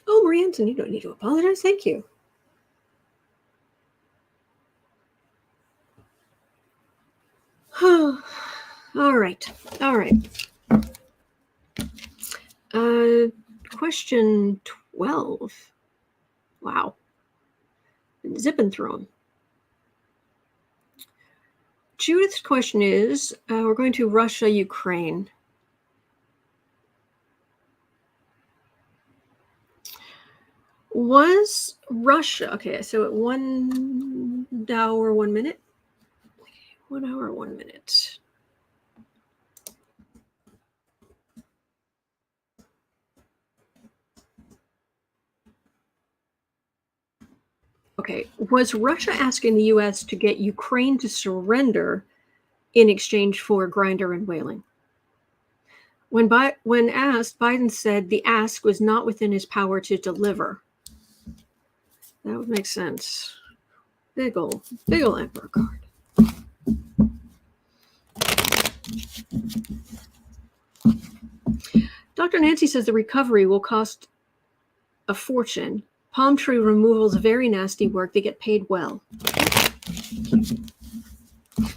oh, Marie Anson, you don't need to apologize. Thank you. All right. All right. Question 12. Wow. Zip and throw 'em. Judith's question is, we're going to Russia, Ukraine. Was Russia, okay, so at 1 hour, 1 minute? 1 hour, 1 minute. Okay, was Russia asking the U.S. to get Ukraine to surrender in exchange for Grindr and whaling? When asked, Biden said the ask was not within his power to deliver. That would make sense. Big ol' emperor card. Dr. Nancy says the recovery will cost a fortune. Palm tree removal is very nasty work. They get paid well.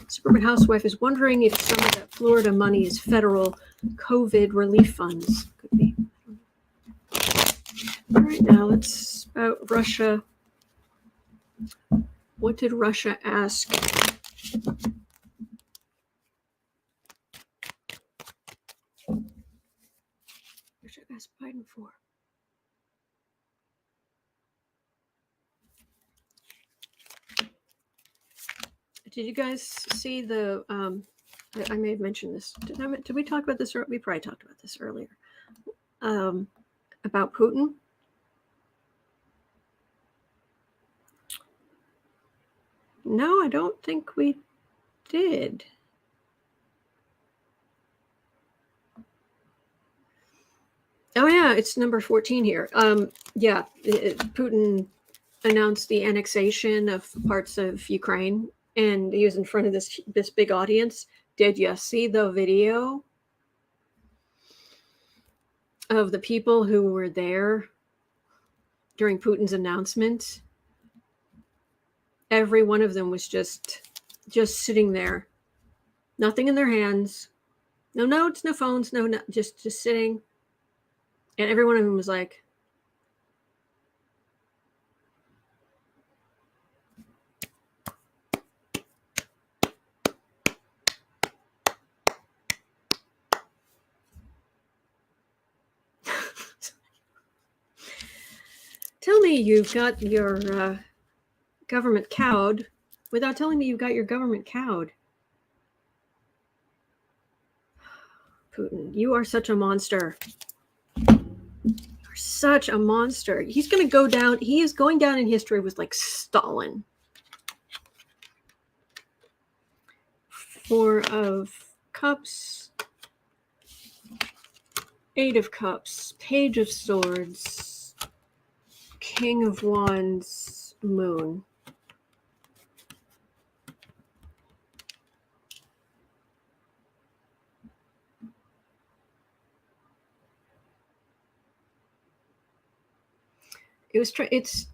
Suburban housewife is wondering if some of that Florida money is federal COVID relief funds. Could be. All right, now let's about Russia. What did Russia ask? Russia asked Biden for. Did you guys see the? I may have mentioned this. Did we talk about this? We probably talked about this earlier. About Putin. No, I don't think we did. Oh yeah, it's number 14 here. Yeah, Putin announced the annexation of parts of Ukraine, and he was in front of this big audience. Did you see the video of the people who were there during Putin's announcement? Every one of them was just sitting there, nothing in their hands, no notes, no phones, no just sitting. And every one of them was like, tell me you've got your government cowed without telling me you've got your government cowed. Putin, you are such a monster. You're such a monster. He's going to go down. He is going down in history with like Stalin. 4 of Cups. 8 of Cups. Page of Swords. King of Wands. Moon. It's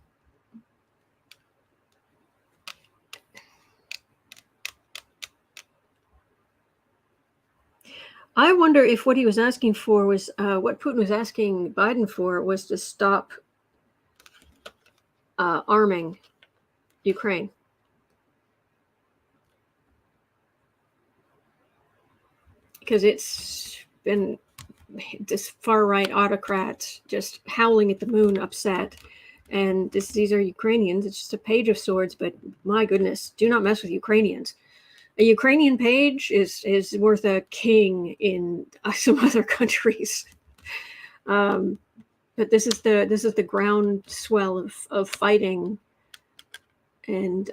I wonder if what he was asking for was what Putin was asking Biden for was to stop arming Ukraine. Because it's been this far-right autocrat just howling at the moon, upset. And these are Ukrainians. It's just a page of swords, but my goodness, do not mess with Ukrainians. A Ukrainian page is worth a king in some other countries. But this is the groundswell of fighting. And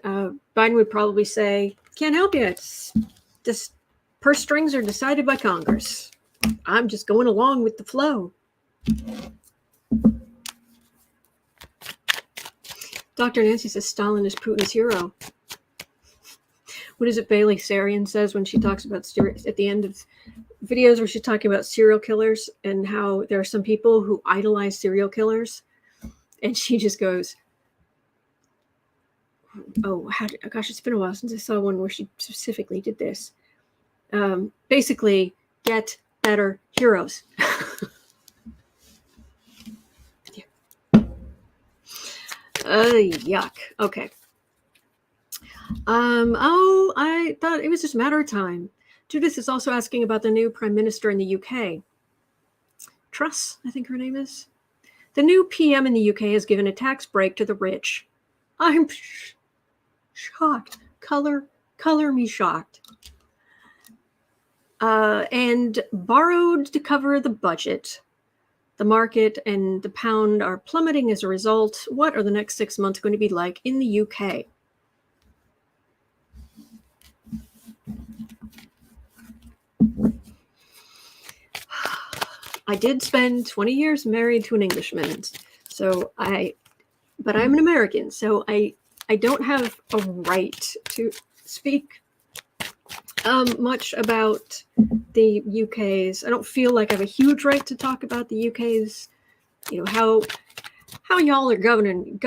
Biden would probably say, can't help you. It's just purse strings are decided by Congress. I'm just going along with the flow. Dr. Nancy says Stalin is Putin's hero. what is it Bailey Sarian says when she talks about at the end of videos where she's talking about serial killers and how there are some people who idolize serial killers, and she just goes, oh, gosh, it's been a while since I saw one where she specifically did this. Basically, get better heroes. Yuck. Okay. I thought it was just a matter of time. Judith is also asking about the new prime minister in the UK. Truss, I think her name is. The new PM in the UK has given a tax break to the rich. I'm shocked. Color me shocked. And borrowed to cover the budget. The market and the pound are plummeting as a result. What are the next 6 months going to be like in the UK? I did spend 20 years married to an Englishman, but I'm an American, so I don't have a right to speak much about the UK's. I don't feel like I have a huge right to talk about the UK's, how y'all are governing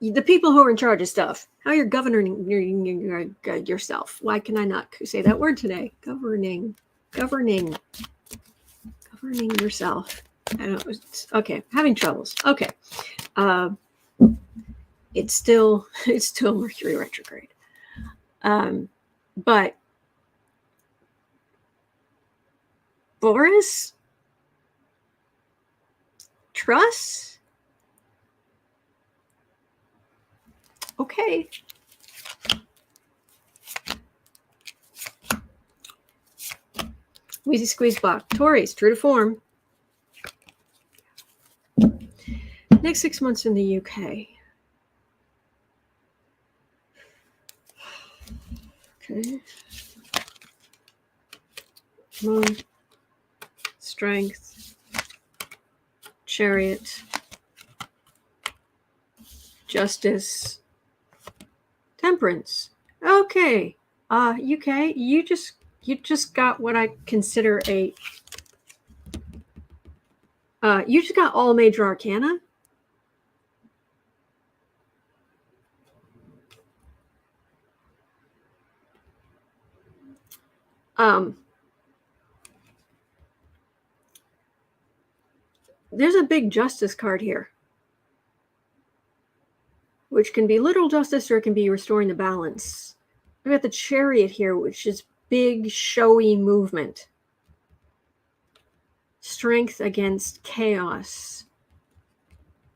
the people who are in charge of stuff, how you're governing yourself. Why can I not say that word today? Governing yourself. I don't know. Okay, having troubles. Okay. It's still Mercury retrograde. But Boris Truss? Okay. Wheezy squeeze block. Tories, true to form. Next 6 months in the UK. Okay. Moon. Strength. Chariot. Justice. Temperance. Okay. UK, you just got what I consider you just got all major arcana. There's a big justice card here, which can be literal justice or it can be restoring the balance. I've got the Chariot here, which is big, showy movement. Strength against chaos.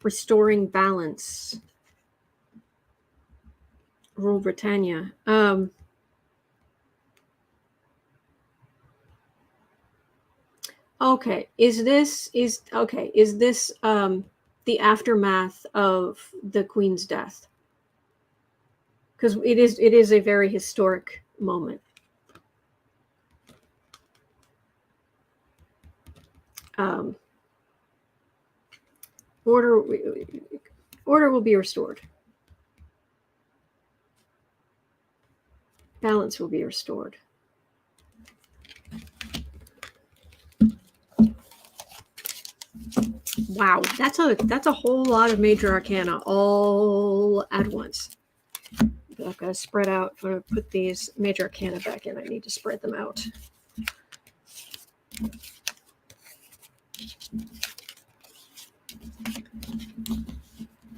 Restoring balance. Rule Britannia. Okay, is this the aftermath of the Queen's death? Because it is a very historic moment. Order will be restored. Balance will be restored. Wow, that's a whole lot of major arcana all at once. But I've got to spread out. If I'm going to put these major arcana back in, I need to spread them out.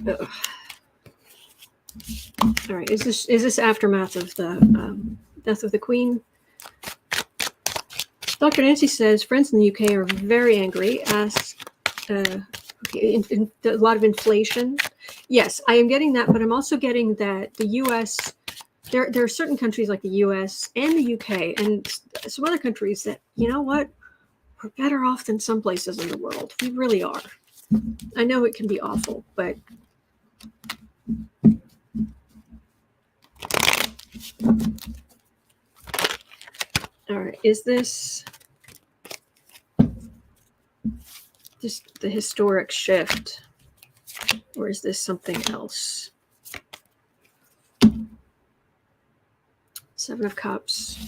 Ugh. All right, is this aftermath of the death of the Queen? Dr. Nancy says friends in the UK are very angry. A lot of inflation. Yes, I am getting that, but I'm also getting that the US, there are certain countries like the US and the UK and some other countries that, you know what, we're better off than some places in the world. We really are. I know it can be awful, but all right, is this just the historic shift? Or is this something else? Seven of Cups.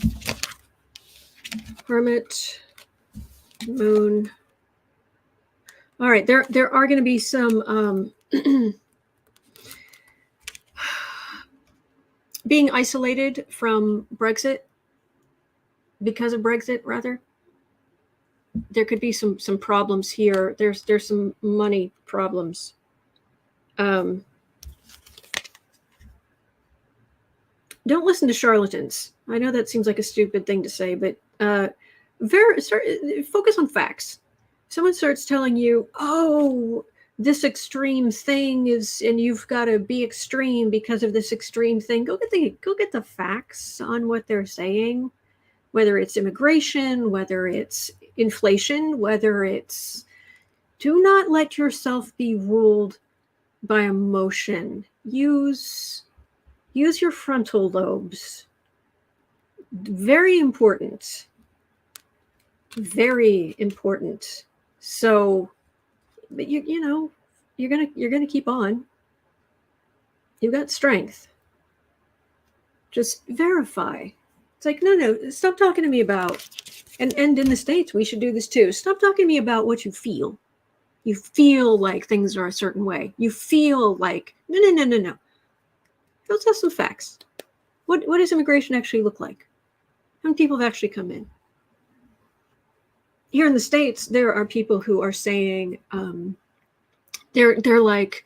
Hermit. Moon. All right, there are going to be some being isolated from Brexit, because of Brexit, rather. There could be some problems here. There's some money problems. Don't listen to charlatans. I know that seems like a stupid thing to say, but focus on facts. Someone starts telling you, oh, this extreme thing is, and you've got to be extreme because of this extreme thing. Go get the facts on what they're saying, whether it's immigration, whether it's inflation, whether it's, do not let yourself be ruled by emotion. Use your frontal lobes. Very important. Very important. So, but you know, you're gonna keep on. You've got strength. Just verify. It's like, no, stop talking to me about, and in the States, we should do this too. Stop talking to me about what you feel. You feel like things are a certain way. You feel like, no. Let's have some facts. What does immigration actually look like? How many people have actually come in? Here in the States, there are people who are saying, they're like,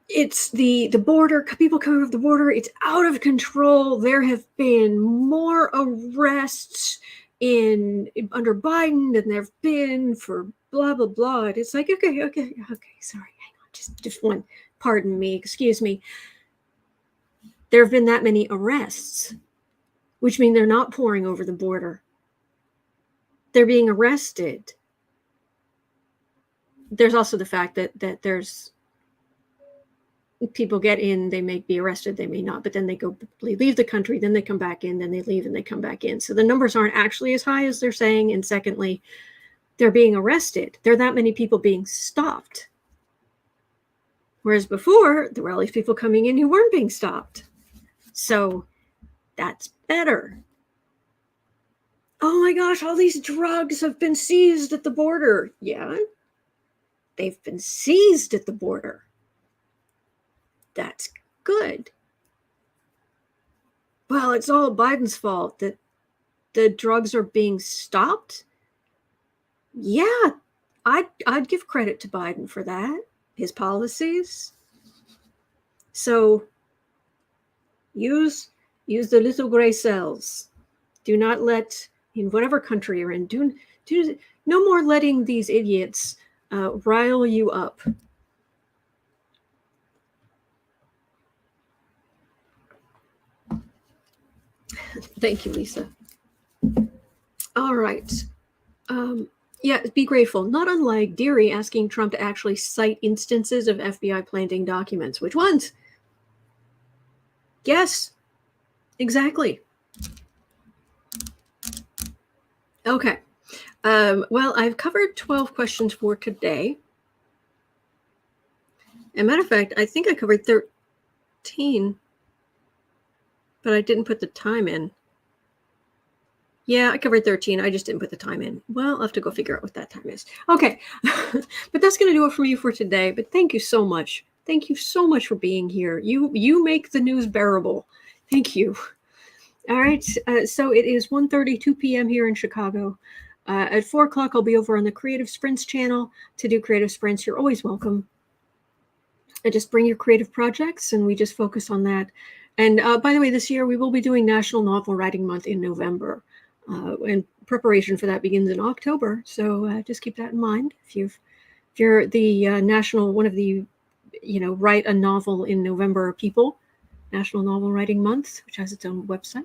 it's the border, people coming over the border, it's out of control. There have been more arrests under Biden than there have been for blah, blah, blah. And it's like, okay, sorry, hang on, just one, pardon me, excuse me. There have been that many arrests, which mean they're not pouring over the border. They're being arrested. There's also the fact that there's people get in, they may be arrested, they may not, but then they leave the country, then they come back in, then they leave and they come back in. So the numbers aren't actually as high as they're saying. And secondly, they're being arrested. There are that many people being stopped. Whereas before, there were all these people coming in who weren't being stopped. So that's better. Oh my gosh, all these drugs have been seized at the border. Yeah, they've been seized at the border. That's good. Well, it's all Biden's fault that the drugs are being stopped. Yeah, I'd give credit to Biden for that, his policies. So use the little gray cells. Do not let, in whatever country you're in, do no more letting these idiots rile you up. Thank you, Lisa. All right. Yeah, be grateful. Not unlike Dearie asking Trump to actually cite instances of FBI planting documents. Which ones? Yes, exactly. Okay. Well, I've covered 12 questions for today. As a matter of fact, I think I covered 13, but I didn't put the time in. Yeah, I covered 13. I just didn't put the time in. Well, I'll have to go figure out what that time is. Okay. But that's going to do it for you for today. But thank you so much. Thank you so much for being here. You make the news bearable. Thank you. All right. So it is 1:32 p.m. here in Chicago. At 4 o'clock, I'll be over on the Creative Sprints channel to do Creative Sprints. You're always welcome. And just bring your creative projects, and we just focus on that. And by the way, this year we will be doing National Novel Writing Month in November. And preparation for that begins in October. So just keep that in mind. If you're the national, one of the, write a novel in November people, National Novel Writing Month, which has its own website.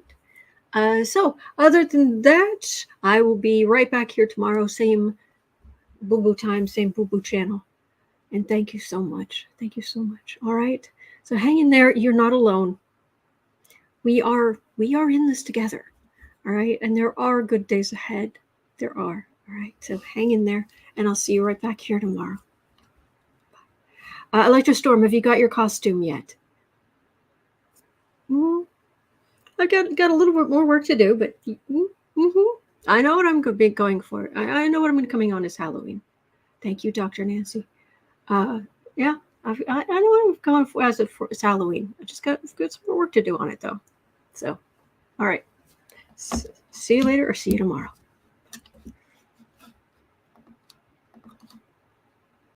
So other than that, I will be right back here tomorrow. Same boo-boo time, same boo-boo channel. And thank you so much. Thank you so much. All right. So hang in there. You're not alone. We are in this together. All right. And there are good days ahead. There are. All right. So hang in there, and I'll see you right back here tomorrow. Bye. Electrostorm, have you got your costume yet? I've got a little bit more work to do, but I know what I'm going to be going for. I know what I'm going to coming on as Halloween. Thank you, Dr. Nancy. Yeah, I know what I'm going for as it's Halloween. I just got some more work to do on it, though. So, all right. See you later or see you tomorrow.